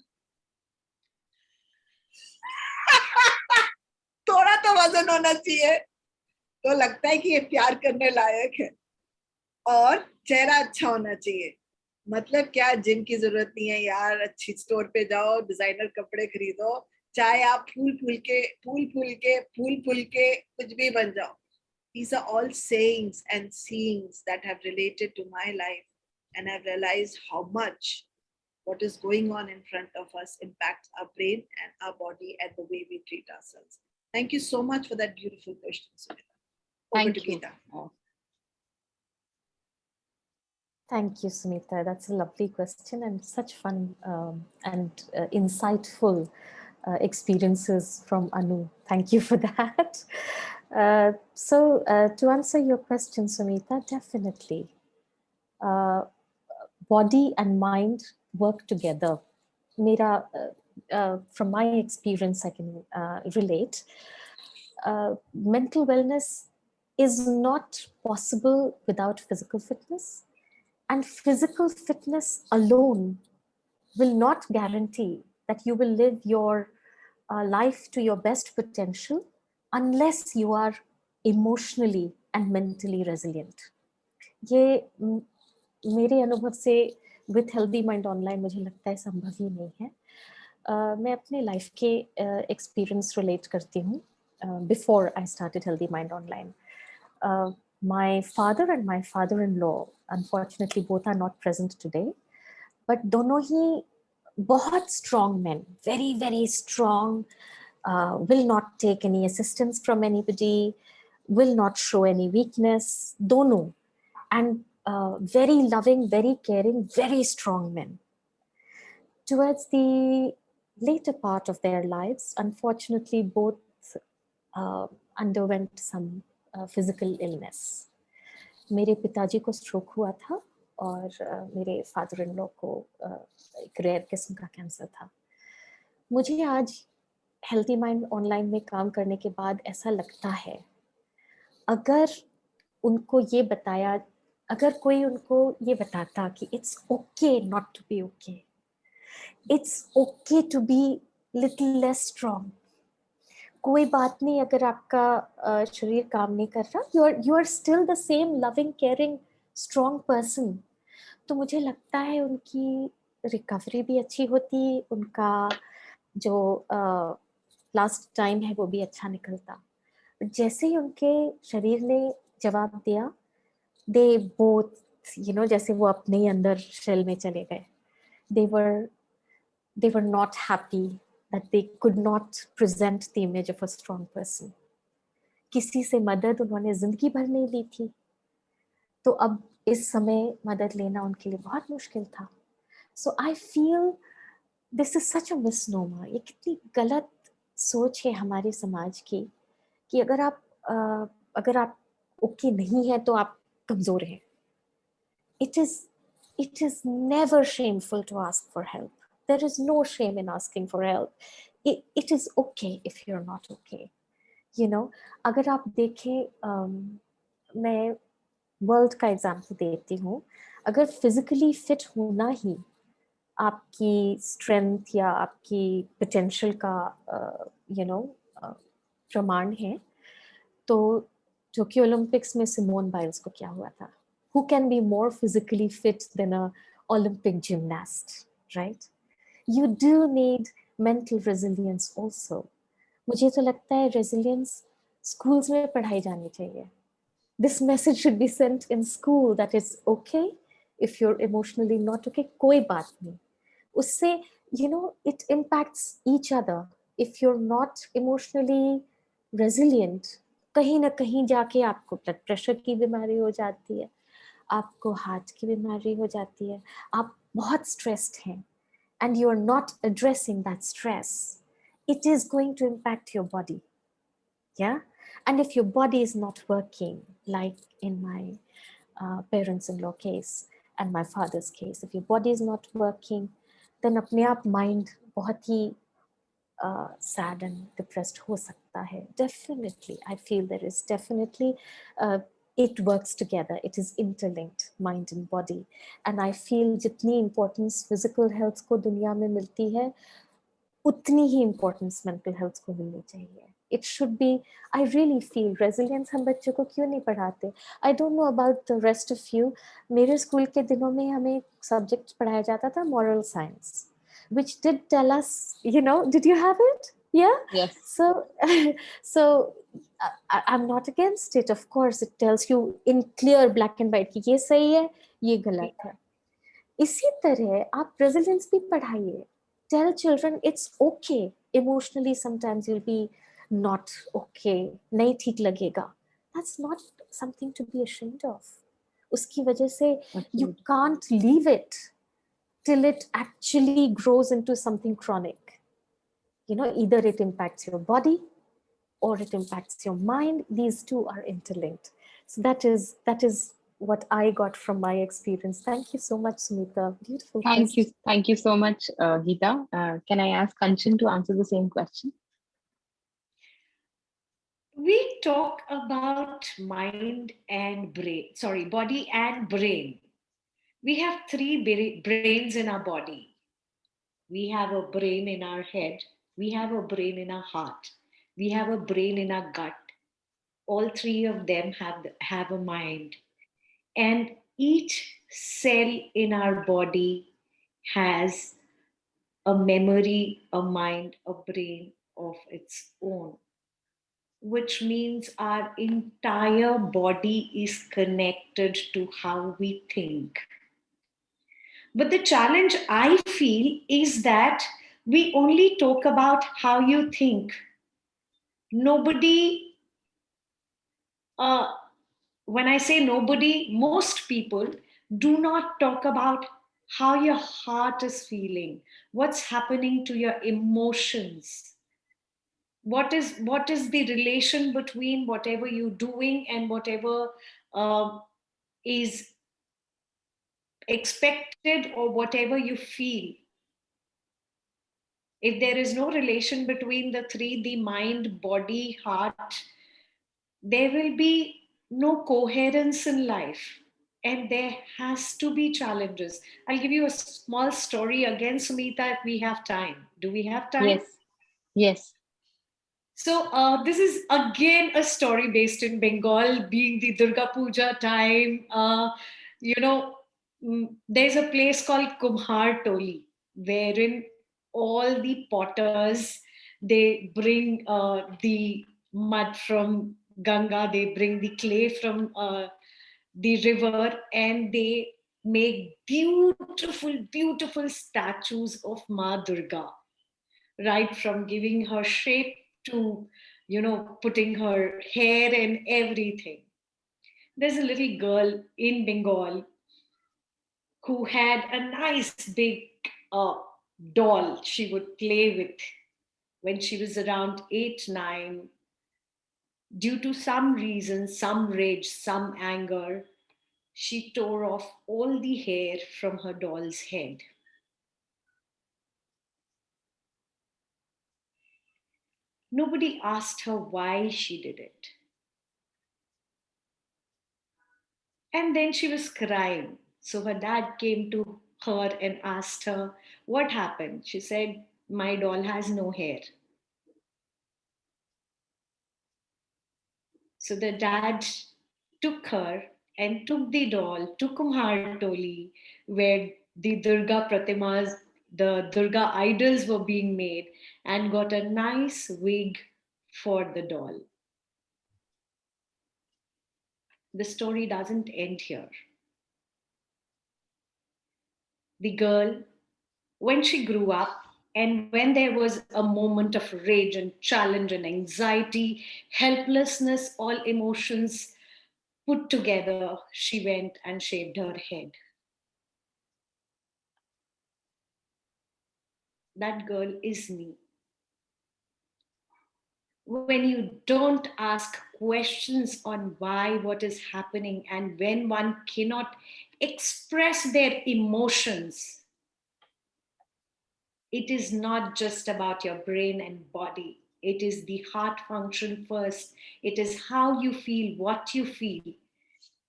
थोड़ा तो वजन होना चाहिए तो लगता है कि ये प्यार करने लायक है. और चेहरा अच्छा होना चाहिए. मतलब क्या, जिम की जरूरत नहीं है यार. अच्छी स्टोर पे जाओ, डिजाइनर कपड़े खरीदो, चाहे आप फूल फूल के कुछ भी बन जाओ. These are all sayings and seeings that have related to my life, and I've realized how much what is going on in front of us impacts our brain and our body and the way we treat ourselves. Thank you so much for that beautiful question, Sumita. Over Thank to you. Geeta. Thank you, Sunita. That's a lovely question and such fun and insightful experiences from Anu. Thank you for that. So to answer your question, Sunita, definitely. Body and mind work together. Mera, from my experience, I can relate. Mental wellness is not possible without physical fitness. And physical fitness alone will not guarantee that you will live your life to your best potential unless you are emotionally and mentally resilient. ये मेरे अनुभव से with Healthy Mind Online मुझे लगता है संभव ही नहीं है. मैं अपने लाइफ के एक्सपीरियंस रिलेट करती हूँ. Before I started Healthy Mind Online, my father and my father-in-law, unfortunately, both are not present today, but दोनों ही बहुत strong men, very, very strong, will not take any assistance from anybody, will not show any weakness, दोनों, and very loving, very caring, very strong men. Towards the later part of their lives, unfortunately, both underwent some physical illness. मेरे पिताजी को stroke हुआ था और मेरे father in law को एक रेयर किस्म का कैंसर था. मुझे आज हेल्थी माइंड ऑनलाइन में काम करने के बाद ऐसा लगता है, अगर उनको ये बताया, अगर कोई उनको ये बताता कि it's okay not to be okay, it's okay to be little less strong, कोई बात नहीं अगर आपका शरीर काम नहीं कर रहा, you are still the same loving caring strong person, तो मुझे लगता है उनकी रिकवरी भी अच्छी होती, उनका जो लास्ट टाइम है वो भी अच्छा निकलता. जैसे ही उनके शरीर ने जवाब दिया, दे बोथ, यू नो, जैसे वो अपने ही अंदर शेल में चले गए. they were not happy that they could not present the image of a strong person. किसी से मदद उन्होंने जिंदगी भर नहीं ली थी, तो अब इस समय मदद लेना उनके लिए बहुत मुश्किल था. So I feel this is such a misnomer. ये कितनी गलत सोच है हमारे समाज की कि अगर आप ओके नहीं है तो आप कमजोर हैं. It is never shameful to ask for help. There is no shame in asking for help. It is okay if you're not okay. You know, अगर आप देखें, मैं वर्ल्ड का एग्जाम्पल देती हूँ, अगर फिजिकली फिट होना ही आपकी स्ट्रेंथ या आपकी पोटेंशियल का प्रमाण है, तो टोक्यो ओलंपिक्स में सिमोन बाइल्स को क्या हुआ था? Who can be more physically fit than a Olympic gymnast, right? You do need mental resilience also. मुझे तो लगता है resilience schools में पढ़ाई जानी चाहिए. This message should be sent in school that it's okay if you're emotionally not okay, koi baat nahi. Usse, it impacts each other. If you're not emotionally resilient, कहीं ना कहीं जाके आपको ब्लड प्रेशर की बीमारी हो जाती है, आपको हार्ट की बीमारी हो जाती है, आप बहुत स्ट्रेस्ड हैं and you're not addressing that stress, it is going to impact your body. Yeah. And if your body is not working, like in my parents-in-law case and my father's case, if your body is not working, then अपने आप mind बहुत ही sad and depressed हो सकता है. Definitely, I feel there is definitely it works together. It is interlinked, mind and body. And I feel जितनी importance physical health को दुनिया में मिलती है, उतनी ही importance mental health को मिलनी चाहिए. It should be, I really feel resilience हम बच्चों को क्यों नहीं पढ़ाते? I don't know about the rest of you. मेरे स्कूल के दिनों में हमें सब्जेक्ट पढ़ाया जाता था moral science, which did tell us, did you have it? Yeah. Yes. So I'm not against it. Of course, it tells you in clear black and white कि ये सही है, ये गलत है. इसी तरह आप resilience भी पढ़ाइए. Tell children it's okay. Emotionally, sometimes you'll be not okay. नहीं ठीक लगेगा. That's not something to be ashamed of. उसकी वजह से you can't leave it till it actually grows into something chronic. Either it impacts your body or it impacts your mind. These two are interlinked. So that is what I got from my experience. Thank you so much, Sumita. Beautiful question. Thank you so much, Geeta. Can I ask Kanchan to answer the same question? We talk about mind and brain, sorry, body and brain. We have three brains in our body. We have a brain in our head, we have a brain in our heart, we have a brain in our gut. All three of them have a mind. And each cell in our body has a memory, a mind, a brain of its own, which means our entire body is connected to how we think. But the challenge I feel is that we only talk about how you think. Nobody, when I say nobody, most people do not talk about how your heart is feeling, what's happening to your emotions. What is the relation between whatever you're doing and whatever is expected or whatever you feel? If there is no relation between the three, the mind, body, heart, there will be no coherence in life. And there has to be challenges. I'll give you a small story again, Sumita, if we have time. Do we have time? Yes. So this is again a story based in Bengal, being the Durga Puja time. There's a place called Kumhar Toli, wherein all the potters, they bring the mud from Ganga, they bring the clay from the river, and they make beautiful, beautiful statues of Ma Durga, right from giving her shape to putting her hair and everything. There's a little girl in Bengal who had a nice big uh, doll she would play with when she was around 8 9. Due to some reason, some rage, some anger, she tore off all the hair from her doll's head. Nobody asked her why she did it. And then she was crying. So her dad came to her and asked her, "What happened?" She said, "My doll has no hair." So the dad took her and took the doll to Kumhar Toli, where the Durga Pratimas, the Durga idols were being made, and got a nice wig for the doll. the story doesn't end here. The girl, when she grew up, and when there was a moment of rage and challenge and anxiety, helplessness, all emotions put together, she went and shaved her head. That girl is me. When you don't ask questions on why, what is happening, and when one cannot express their emotions, it is not just about your brain and body. It is the heart function first. It is how you feel, what you feel,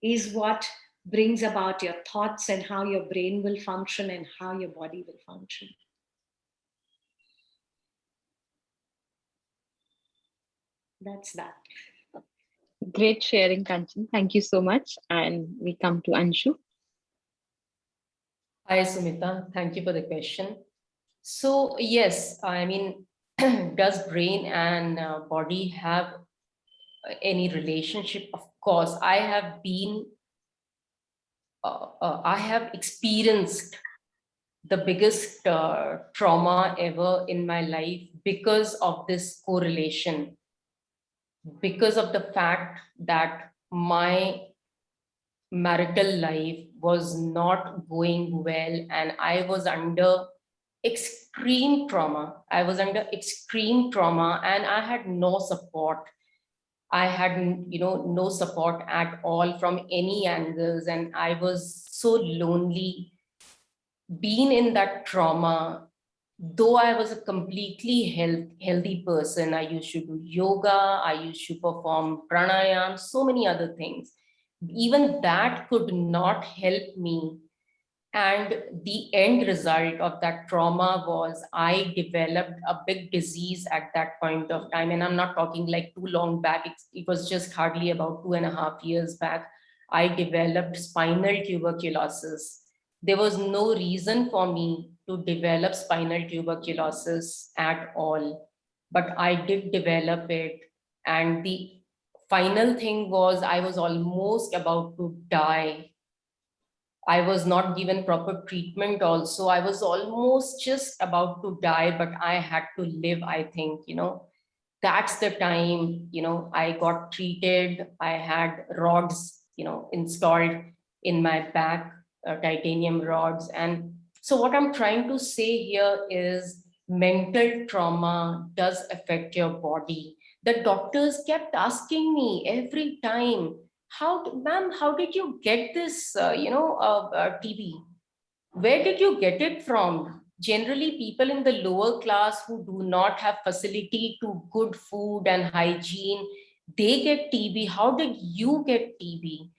is what brings about your thoughts and how your brain will function and how your body will function. That's that. Great sharing, Kanchan. Thank you so much. And we come to Anshu. Hi, Sumita. Thank you for the question. So, yes, I mean, does brain and body have any relationship? Of course, I have experienced the biggest trauma ever in my life because of this correlation, because of the fact that my marital life was not going well and I was under extreme trauma. I was under extreme trauma and I had no support. I had, no support at all from any angles, and I was so lonely. Being in that trauma, though I was a completely healthy person, I used to do yoga, I used to perform pranayam, so many other things. Even that could not help me. And the end result of that trauma was I developed a big disease at that point of time. And I'm not talking like too long back, it was just hardly about 2.5 years back. I developed spinal tuberculosis. There was no reason for me to develop spinal tuberculosis at all, but I did develop it. And the final thing was I was almost about to die. I was not given proper treatment also. I was almost just about to die, but I had to live, I think, that's the time, I got treated. I had rods, installed in my back, titanium rods. And so what I'm trying to say here is mental trauma does affect your body. The doctors kept asking me every time, ma'am, how did you get this, TB? Where did you get it from? Generally, people in the lower class who do not have facility to good food and hygiene, they get TB. How did you get TB?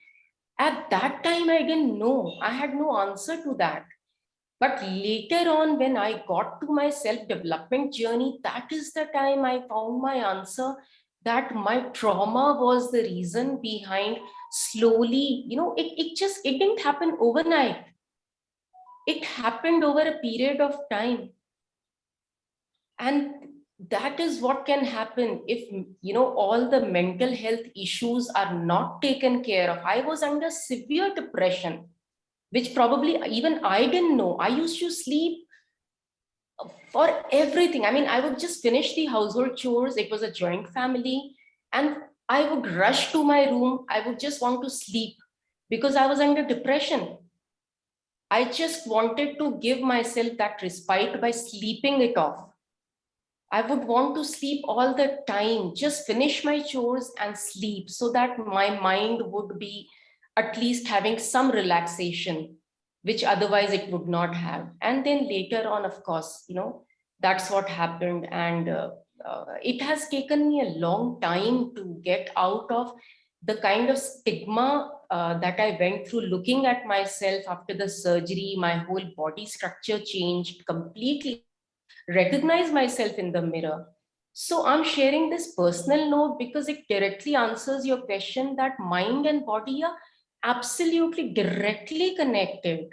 At that time, I didn't know. I had no answer to that. But later on, when I got to my self-development journey, that is the time I found my answer, that my trauma was the reason behind slowly, it didn't happen overnight. It happened over a period of time. And that is what can happen if, all the mental health issues are not taken care of. I was under severe depression, which probably even I didn't know. I used to sleep for everything. I mean, I would just finish the household chores. It was a joint family. And I would rush to my room. I would just want to sleep because I was under depression. I just wanted to give myself that respite by sleeping it off. I would want to sleep all the time, just finish my chores and sleep so that my mind would be at least having some relaxation, which otherwise it would not have. And then later on, of course, that's what happened. And it has taken me a long time to get out of the kind of stigma that I went through looking at myself after the surgery. My whole body structure changed completely. Recognize myself in the mirror. So I'm sharing this personal note because it directly answers your question that mind and body are absolutely directly connected.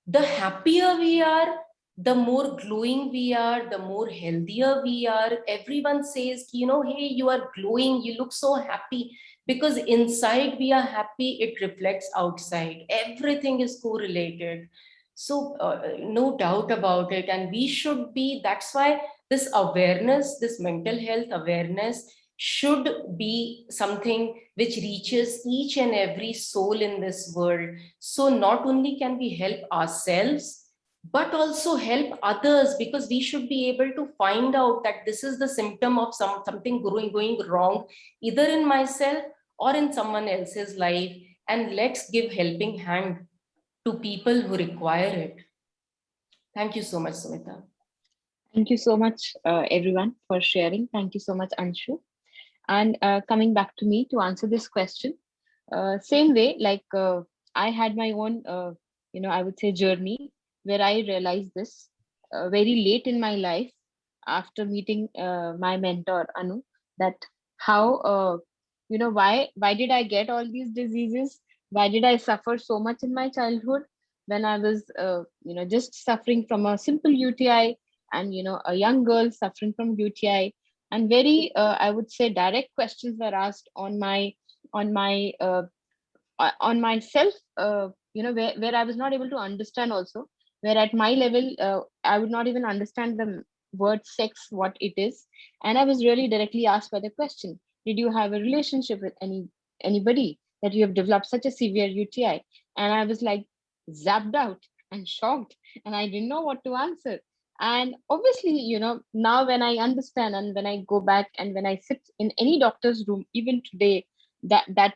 The happier we are, the more glowing we are, the more healthier we are. Everyone says, you know, hey, you are glowing, you look so happy. Because inside we are happy, it reflects outside. Everything is correlated. So no doubt about it. And we should be, that's why this awareness, this mental health awareness should be something which reaches each and every soul in this world. So not only can we help ourselves, but also help others, because we should be able to find out that this is the symptom of something going wrong, either in myself or in someone else's life. And let's give helping hand to people who require it. Thank you so much, Sumita. Thank you so much, everyone, for sharing. Thank you so much, Anshu. And coming back to me to answer this question, same way, like I had my own, I would say, journey where I realized this very late in my life after meeting my mentor, Anu, that how, why did I get all these diseases? Why did I suffer so much in my childhood when I was, just suffering from a simple UTI, and, a young girl suffering from UTI, and very I would say direct questions were asked on my on myself, where I was not able to understand also, where at my level I would not even understand the word sex, what it is. And I was really directly asked by the question, did you have a relationship with anybody that you have developed such a severe UTI? And I was like zapped out and shocked, and I didn't know what to answer. And obviously, now when I understand, and when I go back and when I sit in any doctor's room even today, that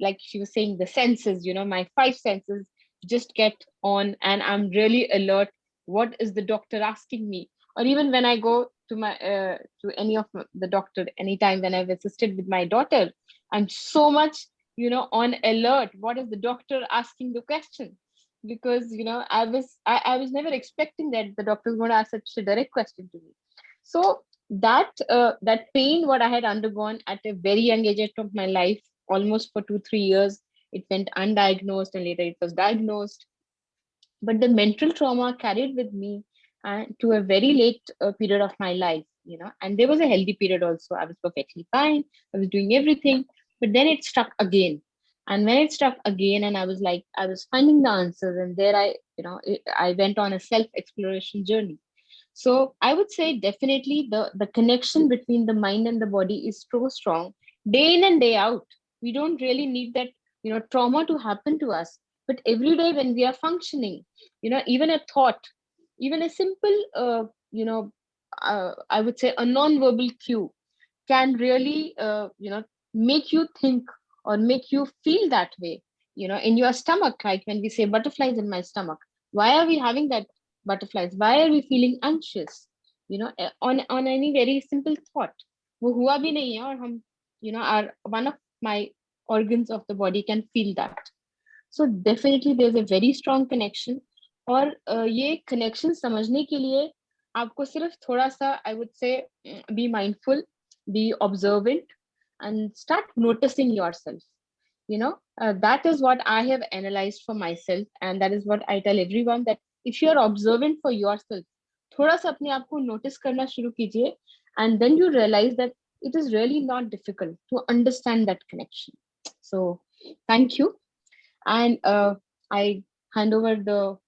like she was saying, the senses, my five senses just get on, and I'm really alert. What is the doctor asking me? Or even when I go to my to any of the doctor, anytime when I've assisted with my daughter, I'm so much on alert. What is the doctor asking the question? Because I was never expecting that the doctor is going to ask such a direct question to me. So that pain what I had undergone at a very young age of my life, almost for 2-3 years, it went undiagnosed, and later it was diagnosed. But the mental trauma carried with me to a very late period of my life, and there was a healthy period also. I was perfectly fine, I was doing everything, but then it struck again. And when it struck again, and I was like, I was finding the answers, and there I went on a self exploration journey. So I would say definitely the connection between the mind and the body is so strong, day in and day out. We don't really need that trauma to happen to us, but every day when we are functioning, even a thought, even a simple I would say a non-verbal cue can really make you think or make you feel that way. In your stomach, like when we say butterflies in my stomach, why are we having that butterflies? Why are we feeling anxious? On any very simple thought, वो हुआ भी नहीं है, और हम our one of my organs of the body can feel that. So definitely there's a very strong connection. और ये connection समझने के लिए आपको सिर्फ थोड़ा सा, I would say, be mindful, be observant, and start noticing yourself. That is what I have analyzed for myself, and that is what I tell everyone, that if you are observant for yourself, थोड़ा सा अपने आप को notice करना शुरू कीजिए, and then you realize that it is really not difficult to understand that connection. So thank you. And I hand over the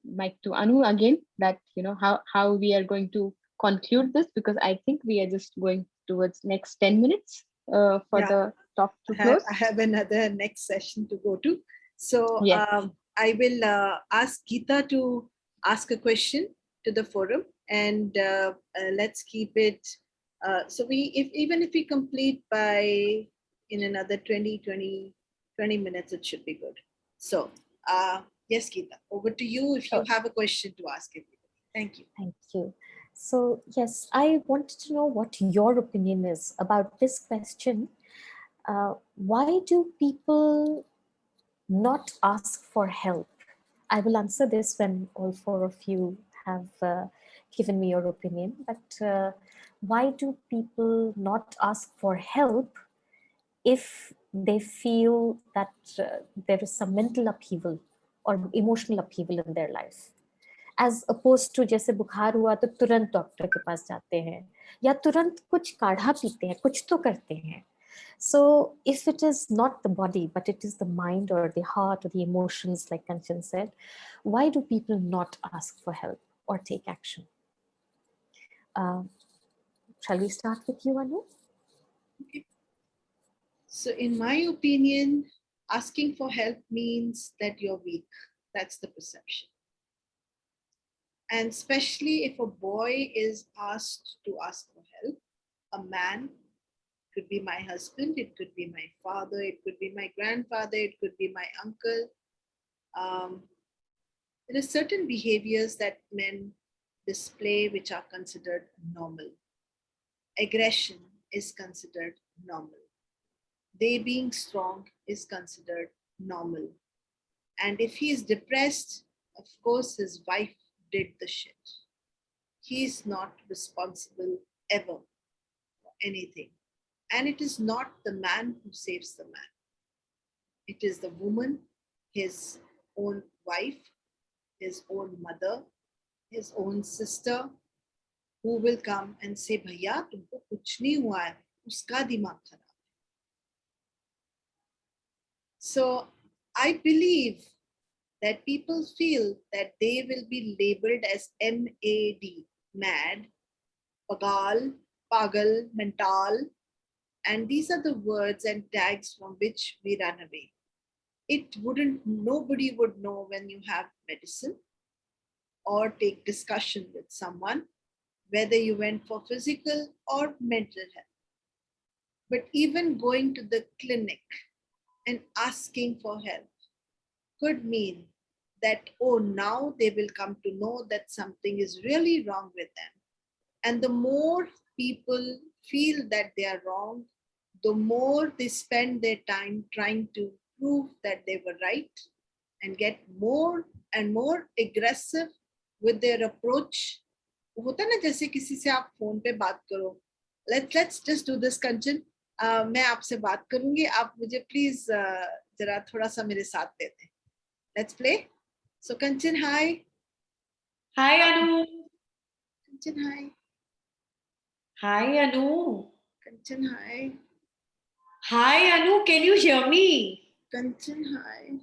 mic to Anu again, that how we are going to conclude this, because I think we are just going towards next 10 minutes for the talk to close. I have another next session to go to. So Yes. I will ask Geeta to ask a question to the forum, and let's keep it. So even if we complete by in another 20 minutes, it should be good. So yes, Geeta, over to you if you have a question to ask everybody. Thank you. Thank you. So yes, I wanted to know what your opinion is about this question. Why do people not ask for help? I will answer this when all four of you have given me your opinion. But why do people not ask for help if they feel that there is some mental upheaval or emotional upheaval in their life? As opposed to जैसे बुखार हुआ तो तुरंत doctor के पास जाते हैं या तुरंत कुछ काढ़ा पीते हैं, कुछ तो करते हैं. So if it is not the body, but it is the mind or the heart or the emotions, like Kanchan said, why do people not ask for help or take action? Shall we start with you, Anu? Okay. So in my opinion, asking for help means that you're weak. That's the perception. And especially if a boy is asked to ask for help, a man, could be my husband, it could be my father, it could be my grandfather, it could be my uncle. There are certain behaviors that men display which are considered normal. Aggression is considered normal. They being strong is considered normal. And if he is depressed, of course, his wife did the shit. He is not responsible ever for anything. And it is not the man who saves the man. It is the woman, his own wife, his own mother, his own sister, who will come and say, Bhaiya, tumko kuch nahi hua hai, uska dimag kharab. So I believe that people feel that they will be labeled as MAD, mad, pagal, pagal, mental. And these are the words and tags from which we run away. Nobody would know when you have medicine or take discussion with someone, whether you went for physical or mental health. But even going to the clinic and asking for help could mean that, oh, now they will come to know that something is really wrong with them. And the more people feel that they are wrong, the more they spend their time trying to prove that they were right and get more and more aggressive with their approach. होता ना जैसे किसी से आप phone पे बात करो, let's just do this, Kanchan. मैं आपसे बात करूंगी, आप मुझे प्लीज जरा थोड़ा सा मेरे साथ देते हैं. Let's play. So Kanchan, hi. Hi, Anu. Kanchan, hi. Hi, Anu. Kanchan, hi. Hi, Anu. Can you hear me? Kanchan, hi.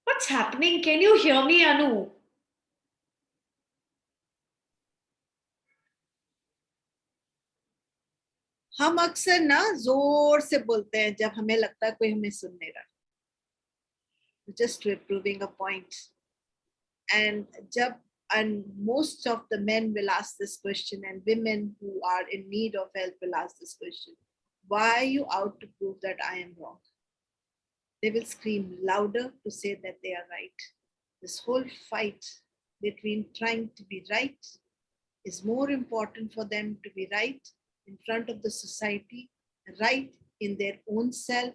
What's happening? Can you hear me, Anu? हम अक्सर ना जोर से बोलते हैं जब हमें लगता है कोई हमें सुन नहीं रहा. Just proving a point. And most of the men will ask this question, and women who are in need of help will ask this question: why are you out to prove that I am wrong? They will scream louder to say that they are right. This whole fight between trying to be right is more important for them to be right in front of the society, right in their own self,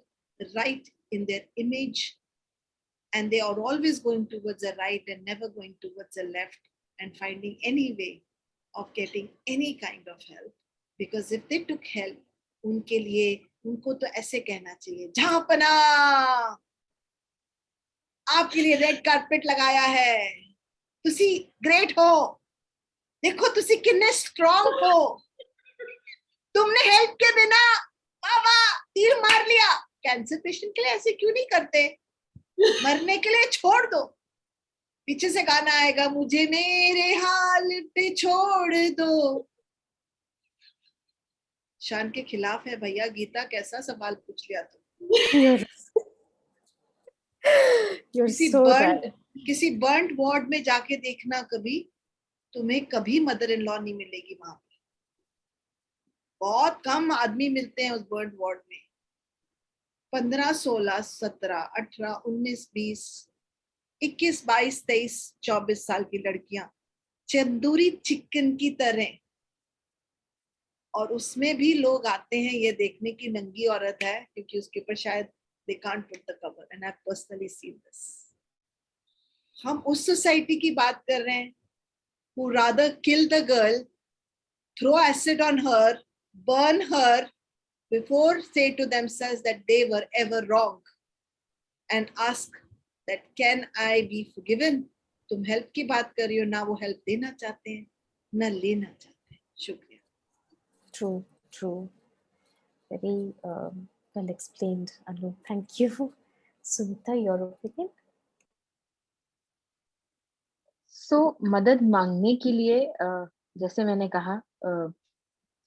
right in their image. And they are always going towards the right and never going towards the left and finding any way of getting any kind of help. Because if they took help, उनके लिए उनको तो ऐसे कहना चाहिए, जहांपना आपके लिए red carpet लगाया है, तुसी ग्रेट हो, देखो तुसी कितने स्ट्रॉन्ग हो, तुमने हेल्प के बिना बाबा तीर मार लिया. कैंसर पेशेंट के लिए ऐसे क्यों नहीं करते? मरने के लिए छोड़ दो. पीछे से गाना आएगा, मुझे मेरे हाल पे छोड़ दो. शान के खिलाफ है भैया. गीता, कैसा सवाल पूछ लिया तुम. You're so right. किसी बर्न्ड वार्ड में जाके देखना कभी, तुम्हें कभी मदर इन लॉ नहीं मिलेगी वहां पे. बहुत कम आदमी मिलते हैं उस बर्न्ड वार्ड में. 15, 16, 17, 18, 19, 20, 21, 22, 23, 24 साल की लड़कियां चंदूरी चिकन की तरह. और उसमें भी लोग आते हैं ये देखने की नंगी औरत है, क्योंकि उसके ऊपर शायद they can't put the cover, and I've personally seen this. हम उस सोसाइटी की बात कर रहे हैं who rather kill the girl, throw acid on her, burn her, before say to themselves that they were ever wrong and ask that can I be forgiven? तुम help की बात कर रही हो, ना वो हेल्प देना चाहते हैं ना लेना चाहते हैं. शुक्रिया. True, true. Very well explained, Anu. Thank you. Sumita, your opinion? So मदद मांगने के लिए जैसे मैंने कहा,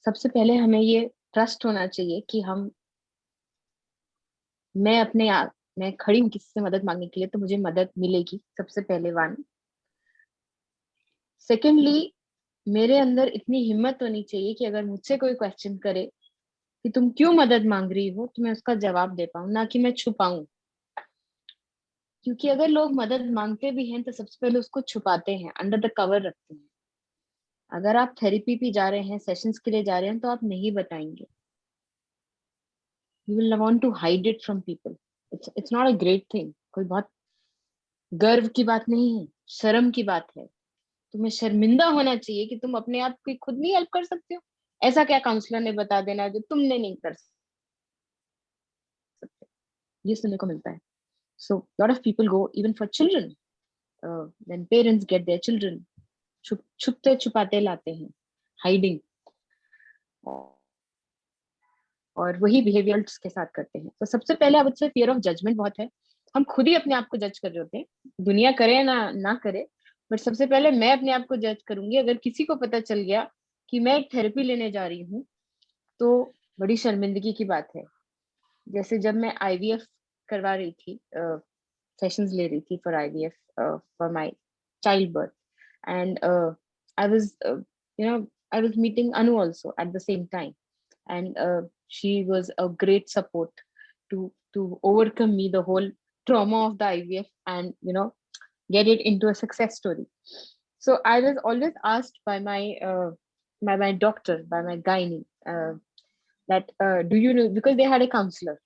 सबसे पहले हमें ये ट्रस्ट होना चाहिए कि मैं खड़ी हूँ किसी से मदद मांगने के लिए, तो मुझे मदद मिलेगी. सबसे पहले वन. सेकेंडली, मेरे अंदर इतनी हिम्मत होनी चाहिए कि अगर मुझसे कोई क्वेश्चन करे कि तुम क्यों मदद मांग रही हो, तो मैं उसका जवाब दे पाऊं, ना कि मैं छुपाऊं. क्योंकि अगर लोग मदद मांगते भी हैं तो सबसे पहले उसको छुपाते हैं, अंडर द कवर रखते हैं. अगर आप थेरेपी पे जा रहे हैं, सेशंस के लिए जा रहे हैं, तो आप नहीं बताएंगे. You will want to hide it from people. It's not a great thing. कोई बहुत गर्व की बात नहीं है, शर्म की बात है. तुम्हें शर्मिंदा होना चाहिए कि तुम अपने आप की खुद नहीं हेल्प कर सकते हो. ऐसा क्या काउंसलर ने बता देना जो तुमने नहीं कर सकते. ये सुनने को मिलता है. So lot of people go even for children, when parents get their children, छुपते छुपाते लाते हैं, हाइडिंग, और वही बिहेवियर्स के साथ करते हैं. तो सबसे पहले अब उससे फियर ऑफ जजमेंट बहुत है. हम खुद ही अपने आप को जज कर रहे होते हैं, दुनिया करे ना करे, बट सबसे पहले मैं अपने आप को जज करूंगी. अगर किसी को पता चल गया कि मैं एक थेरेपी लेने जा रही हूँ, तो बड़ी शर्मिंदगी की बात है. जैसे जब मैं IVF करवा रही थी, सेशंस ले रही थी for IVF, for my child birth, and I was I was meeting Anu also at the same time, and she was a great support to overcome me the whole trauma of the IVF, and get it into a success story. So I was always asked by my doctor, by my gynae, that do you know, because they had a counselor.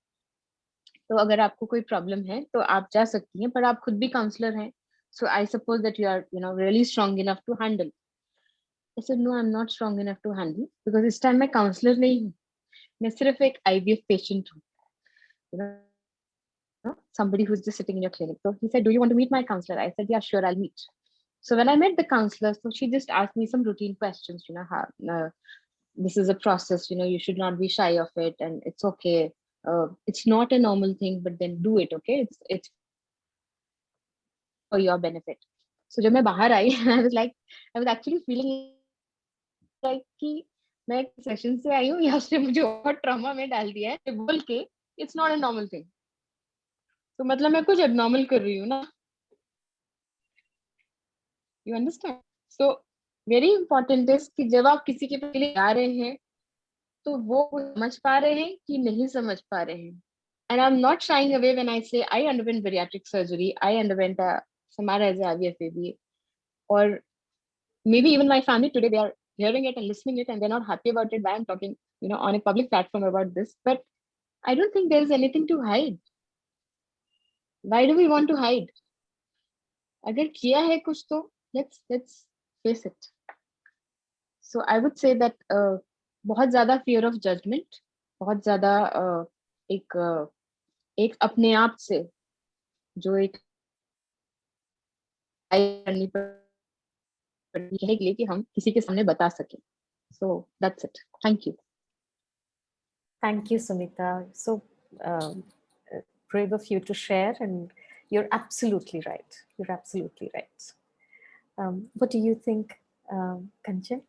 तो अगर आपको कोई problem है तो आप जा सकती हैं, पर आप खुद भी काउंसलर हैं. So I suppose that you are really strong enough to handle. I said no, I'm not strong enough to handle, because इस टाइम मैं काउंसलर नहीं हूँ, मैं सिर्फ एक IVF पेशेंट हूँ. Somebody who's just sitting in your clinic. So he said, do you want to meet my counselor? I said, yeah, sure, I'll meet. So when I met the counselor, so she just asked me some routine questions, how, this is a process, you should not be shy of it, and it's okay. It's not a normal thing, but then do it, okay? It's for your benefit. So जब मैं बाहर आई, I was actually feeling like कि मैं एक session से आई हूँ, या उसने मुझे और ट्रॉमा में डाल दिया है बोल के. It's not a normal thing. तो मतलब मैं कुछ abnormal कर रही हूँ ना. You understand? So very important is कि जब आप किसी के पहले आ रहे हैं, तो वो समझ पा रहे हैं कि नहीं समझ पा रहे हैं. And I'm not shying away when I say I underwent bariatric surgery. I underwent Samara as a IVF baby. Or maybe even my family today, they are hearing it and listening it, and they're not happy about it. Why I'm talking, on a public platform about this. But I don't think there's anything to hide. Why do we want to hide? अगर किया है कुछ तो let's face it. So I would say that बहुत ज्यादा fear of judgment, बहुत ज्यादा एक अपने आप से जो एक करनी पड़ती है के लिए कि हम किसी के सामने बता सकें. So that's it. Thank you. Thank you, Sumita. So brave of you to share, and you're absolutely right. You're absolutely right. What do you think, Kanchan?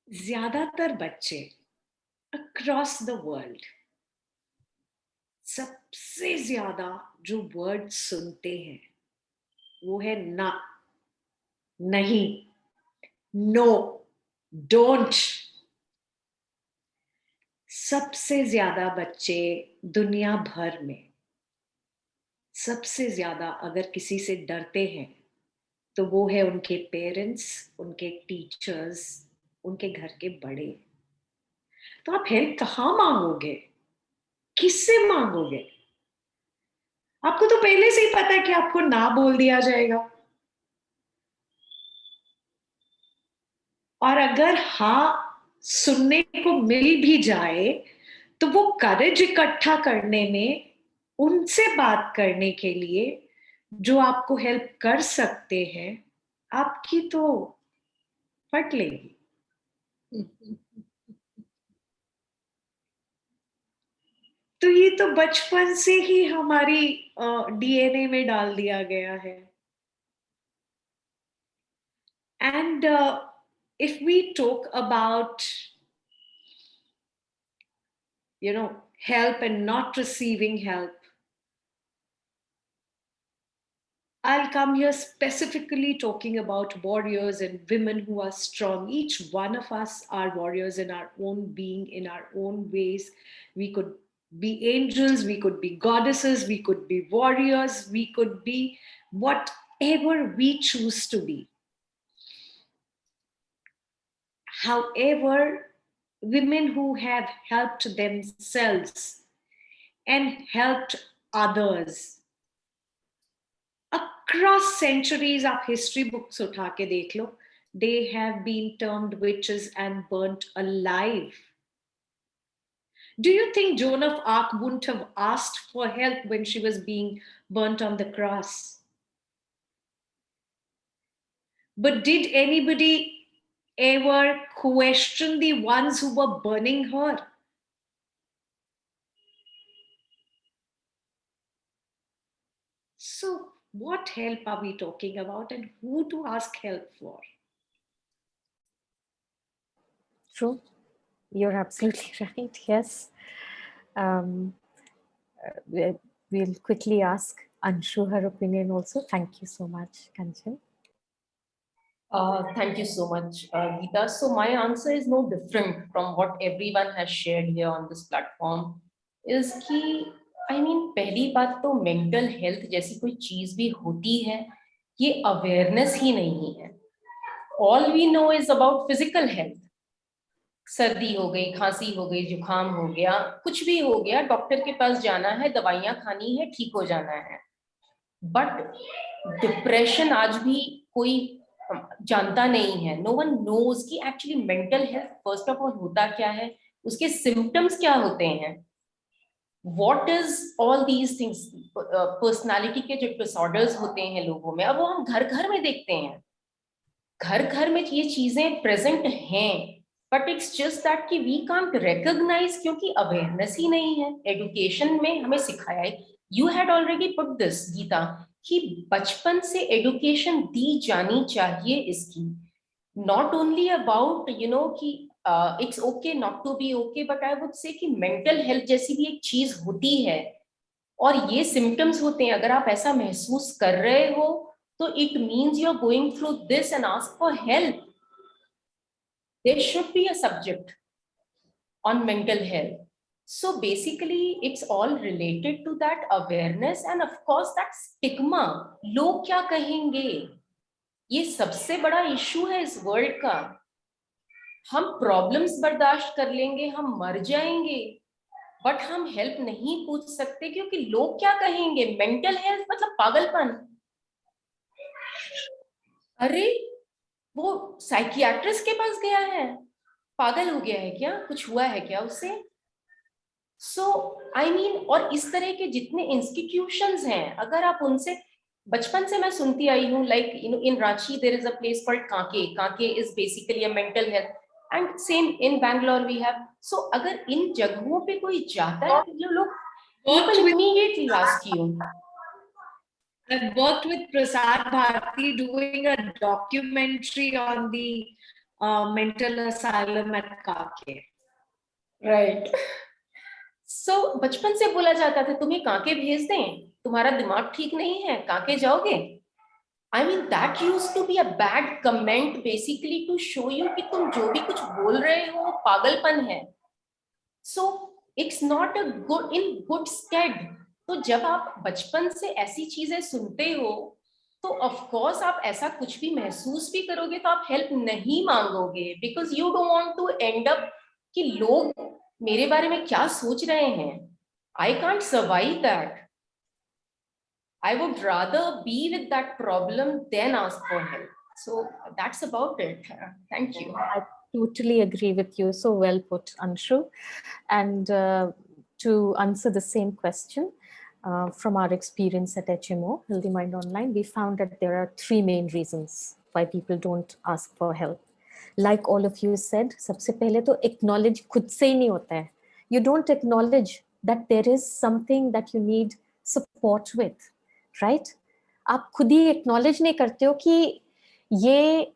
ज्यादातर बच्चे across the world सबसे ज्यादा जो वर्ड सुनते हैं वो है ना, नहीं, नो, डोंट. सबसे ज्यादा बच्चे दुनिया भर में सबसे ज्यादा अगर किसी से डरते हैं तो वो है उनके पेरेंट्स, उनके टीचर्स, उनके घर के बड़े. तो आप हेल्प कहाँ मांगोगे, किससे मांगोगे? आपको तो पहले से ही पता है कि आपको ना बोल दिया जाएगा. और अगर हाँ सुनने को मिल भी जाए तो वो करेज इकट्ठा करने में उनसे बात करने के लिए जो आपको हेल्प कर सकते हैं, आपकी तो फट लेगी। तो ये तो बचपन से ही हमारी डीएनए में डाल दिया गया है। And if we talk about, help and not receiving help, I'll come here specifically talking about warriors and women who are strong. Each one of us are warriors in our own being, in our own ways. We could be angels, we could be goddesses, we could be warriors, we could be whatever we choose to be. However, women who have helped themselves and helped others across centuries of history books utha ke dekh lo, they have been termed witches and burnt alive. Do you think Joan of Arc wouldn't have asked for help when she was being burnt on the cross? But did anybody ever question the ones who were burning her? So, what help are we talking about and who to ask help for? True. You're absolutely right. Yes. We'll quickly ask Anshu her opinion also. Thank you so much, Kanchan. Thank you so much, Geeta. So my answer is no different from what everyone has shared here on this platform. Is कि पहली बात तो mental health जैसी कोई चीज भी होती है, ये अवेयरनेस ही नहीं है. All we know is about physical health. सर्दी हो गई, खांसी हो गई, जुकाम हो गया, कुछ भी हो गया, डॉक्टर के पास जाना है, दवाइयां खानी है, ठीक हो जाना है. बट डिप्रेशन आज भी कोई जानता नहीं है. नो वन नोज कि actually mental health first of all होता क्या है, उसके सिम्टम्स क्या होते हैं, what is all these things. Personality के जो डिसऑर्डर्स होते हैं लोगों में, अब वो हम घर घर में देखते हैं, घर घर में ये चीजें प्रेजेंट हैं, बट इट्स जस्ट दैट कि वी कांट रिकॉग्नाइज, क्योंकि अवेयरनेस ही नहीं है. एजुकेशन में हमें सिखाया है, you had already put this Geeta, कि बचपन से एजुकेशन दी जानी चाहिए इसकी. नॉट ओनली अबाउट कि it's okay not to be okay, but I would say कि मेंटल हेल्थ जैसी भी एक चीज होती है और ये सिम्टम्स होते हैं. अगर आप ऐसा महसूस कर रहे हो तो it means you're going through this and ask for help. There should be a subject on mental health. So basically it's all related to that awareness and of course that stigma. लोग क्या कहेंगे, ये सबसे बड़ा issue है इस world का. हम प्रॉब्लम्स बर्दाश्त कर लेंगे, हम मर जाएंगे, बट हम हेल्प नहीं पूछ सकते क्योंकि लोग क्या कहेंगे. मेंटल हेल्थ मतलब पागलपन. अरे वो साइकियाट्रिस्ट के पास गया है, पागल हो गया है क्या, कुछ हुआ है क्या उससे. सो और इस तरह के जितने इंस्टीट्यूशंस हैं, अगर आप उनसे, बचपन से मैं सुनती आई हूँ, like in Ranchi there is a place called Kanke. Kanke is basically a mental health, and same in Bangalore we have. So अगर इन जगहों पे कोई जाता है तो लोग people immediately ask you. I've worked with Prasad Bharati doing a documentary on the mental asylum at Kake. Right. So बचपन से बोला जाता था तुम्हें कांके भेज दें, तुम्हारा दिमाग ठीक नहीं है, कांके जाओगे. that used to be a bad comment basically to show you कि तुम जो भी कुछ बोल रहे हो वो पागलपन है. So it's not a good stead. तो जब आप बचपन से ऐसी चीजें सुनते हो तो ऑफ कोर्स आप ऐसा कुछ भी महसूस भी करोगे तो आप हेल्प नहीं मांगोगे, because you don't want to end up कि लोग मेरे बारे में क्या सोच रहे हैं. I can't survive that. I would rather be with that problem than ask for help. So that's about it. Thank you. I totally agree with you. So well put, Anshu. And to answer the same question, From our experience at HMO, Healthy Mind Online, we found that there are 3 main reasons why people don't ask for help. Like all of you said, सबसे पहले तो acknowledge खुद से ही नहीं होता है. You don't acknowledge that there is something that you need support with, right? आप खुद ही acknowledge नहीं करते हो कि ये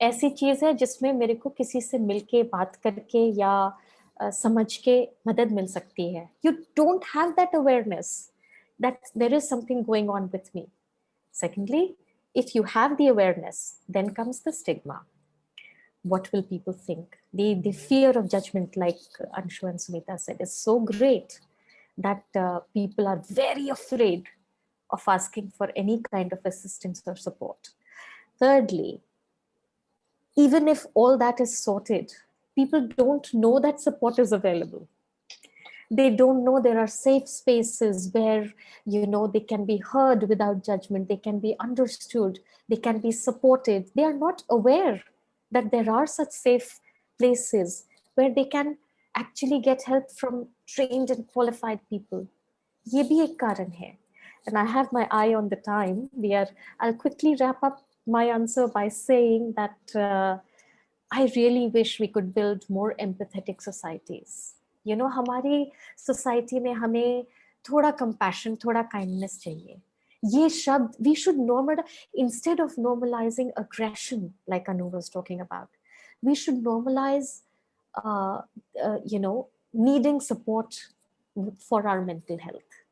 ऐसी चीज है जिसमें मेरे को किसी से मिलके बात करके या समझ के मदद मिल सकती है. You don't have that awareness that there is something going on with me. Secondly, if you have the awareness, then comes the stigma. What will people think? The fear of judgment, like Anshu and Sunita said, is so great that people are very afraid of asking for any kind of assistance or support. Thirdly, even if all that is sorted, people don't know that support is available. They don't know there are safe spaces where, you know, they can be heard without judgment, they can be understood, they can be supported. They are not aware that there are such safe places where they can actually get help from trained and qualified people. ये भी एक कारण है. And I have my eye on the time. I'll quickly wrap up my answer by saying that I really wish we could build more empathetic societies. You know, हमारी society में हमें थोड़ा compassion, थोड़ा kindness चाहिए. ये शब्द, we should normalize, instead of normalizing aggression, like Anu was talking about, we should normalize, you know, needing support for our mental health.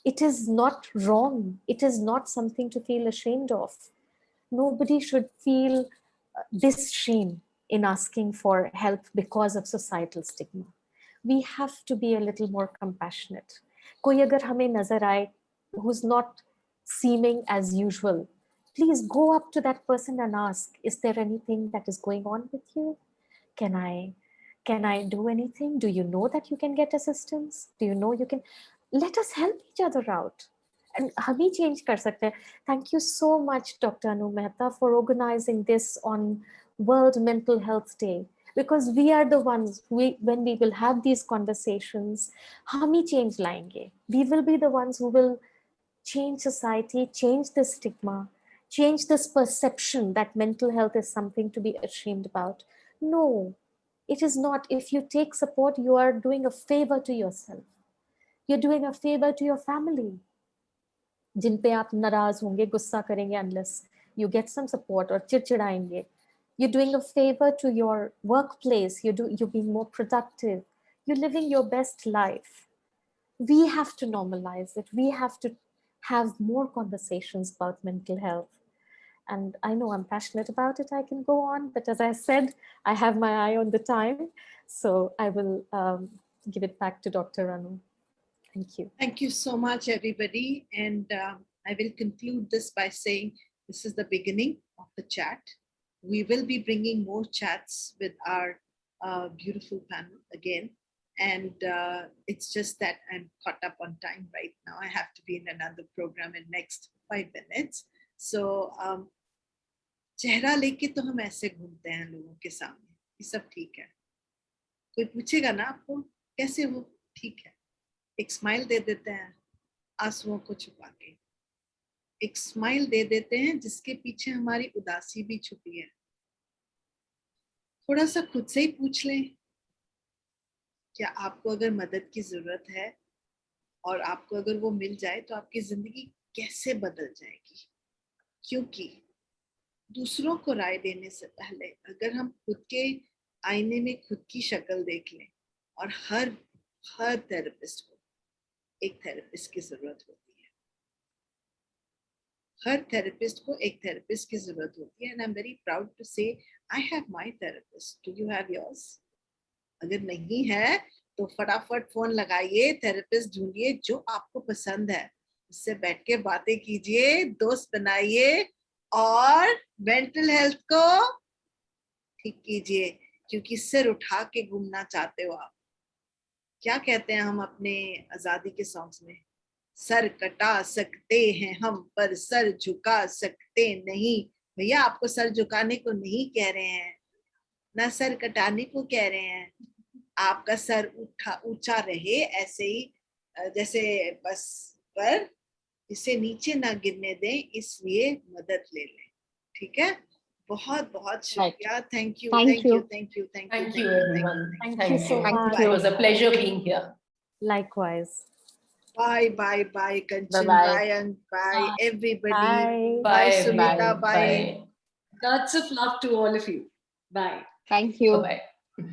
It is not wrong. It is not something to feel ashamed of. Nobody should feel this shame in asking for help because of societal stigma. We have to be a little more compassionate. कोई अगर हमें नजर आए who's not seeming as usual, please go up to that person and ask, is there anything that is going on with you? Can I do anything? Do you know that you can get assistance? Do you know you can? Let us help each other out. And हम ही change कर सकते हैं. Thank you so much, Dr. Anu Mehta, for organizing this on World Mental Health Day. Because we are the ones, when we will have these conversations, हम ही change लाएंगे. We will be the ones who will change society, change the stigma, change this perception that mental health is something to be ashamed about. No, it is not. If you take support, you are doing a favor to yourself. You're doing a favor to your family. जिन पे आप नाराज होंगे, गुस्सा करेंगे unless you get some support, और चिड़चिड़ाएंगे. You're doing a favor to your workplace. You're being more productive. You're living your best life. We have to normalize it. We have to have more conversations about mental health. And I know I'm passionate about it. I can go on, but as I said, I have my eye on the time. So I will give it back to Dr. Anu. Thank you. Thank you so much, everybody. And I will conclude this by saying this is the beginning of the chat. We will be bringing more chats with our beautiful panel again. And it's just that I'm caught up on time right now. I have to be in another program in next 5 minutes. So चेहरा लेके तो हम ऐसे घूमते हैं लोगों के सामने, ये सब ठीक है. कोई पूछेगा ना आपको कैसे हो, ठीक है. एक स्माइल दे देते हैं आंसुओं को छुपा के. एक स्माइल दे देते हैं जिसके पीछे हमारी उदासी भी छुपी है. थोड़ा सा खुद से ही पूछ लें, क्या आपको अगर मदद की जरूरत है और आपको अगर वो मिल जाए तो आपकी जिंदगी कैसे बदल जाएगी. क्योंकि दूसरों को राय देने से पहले अगर हम खुद के आईने में खुद की शक्ल देख लें, और हर थेरेपिस्ट को एक थेरेपिस्ट की जरूरत होती है. हर थेरेपिस्ट को एक थेरेपिस्ट की जरूरत होती है. And I am very proud to say I have my therapist. Do you have yours? अगर नहीं है तो फटाफट फोन लगाइए, थेरेपिस्ट ढूंढिए जो आपको पसंद है, उससे बैठ के बातें कीजिए, दोस्त बनाइए और मेंटल हेल्थ को ठीक कीजिए. क्योंकि सिर उठा के घूमना चाहते हो आप. क्या कहते हैं हम अपने आजादी के सॉन्ग्स में, सर कटा सकते हैं हम पर सर झुका सकते नहीं. भैया आपको सर झुकाने को नहीं कह रहे हैं ना, सर कटाने को कह रहे हैं. आपका सर ऊंचा रहे ऐसे ही, जैसे बस पर इसे नीचे ना गिरने दें, इसलिए मदद ले लें. ठीक है, बहुत बहुत शुक्रिया. Thank you, Thank thank you, you. Thank you, thank you, Thank you, everyone. Thank you so Thank much. you. It was a pleasure being here. Likewise. Bye, bye, bye, Kanchan, Bye-bye. bye, and bye, everybody. Bye. Bye, Bye, Sumita, everyone. bye. Bye. Lots of love to all of you. Bye. Thank you. Bye-bye.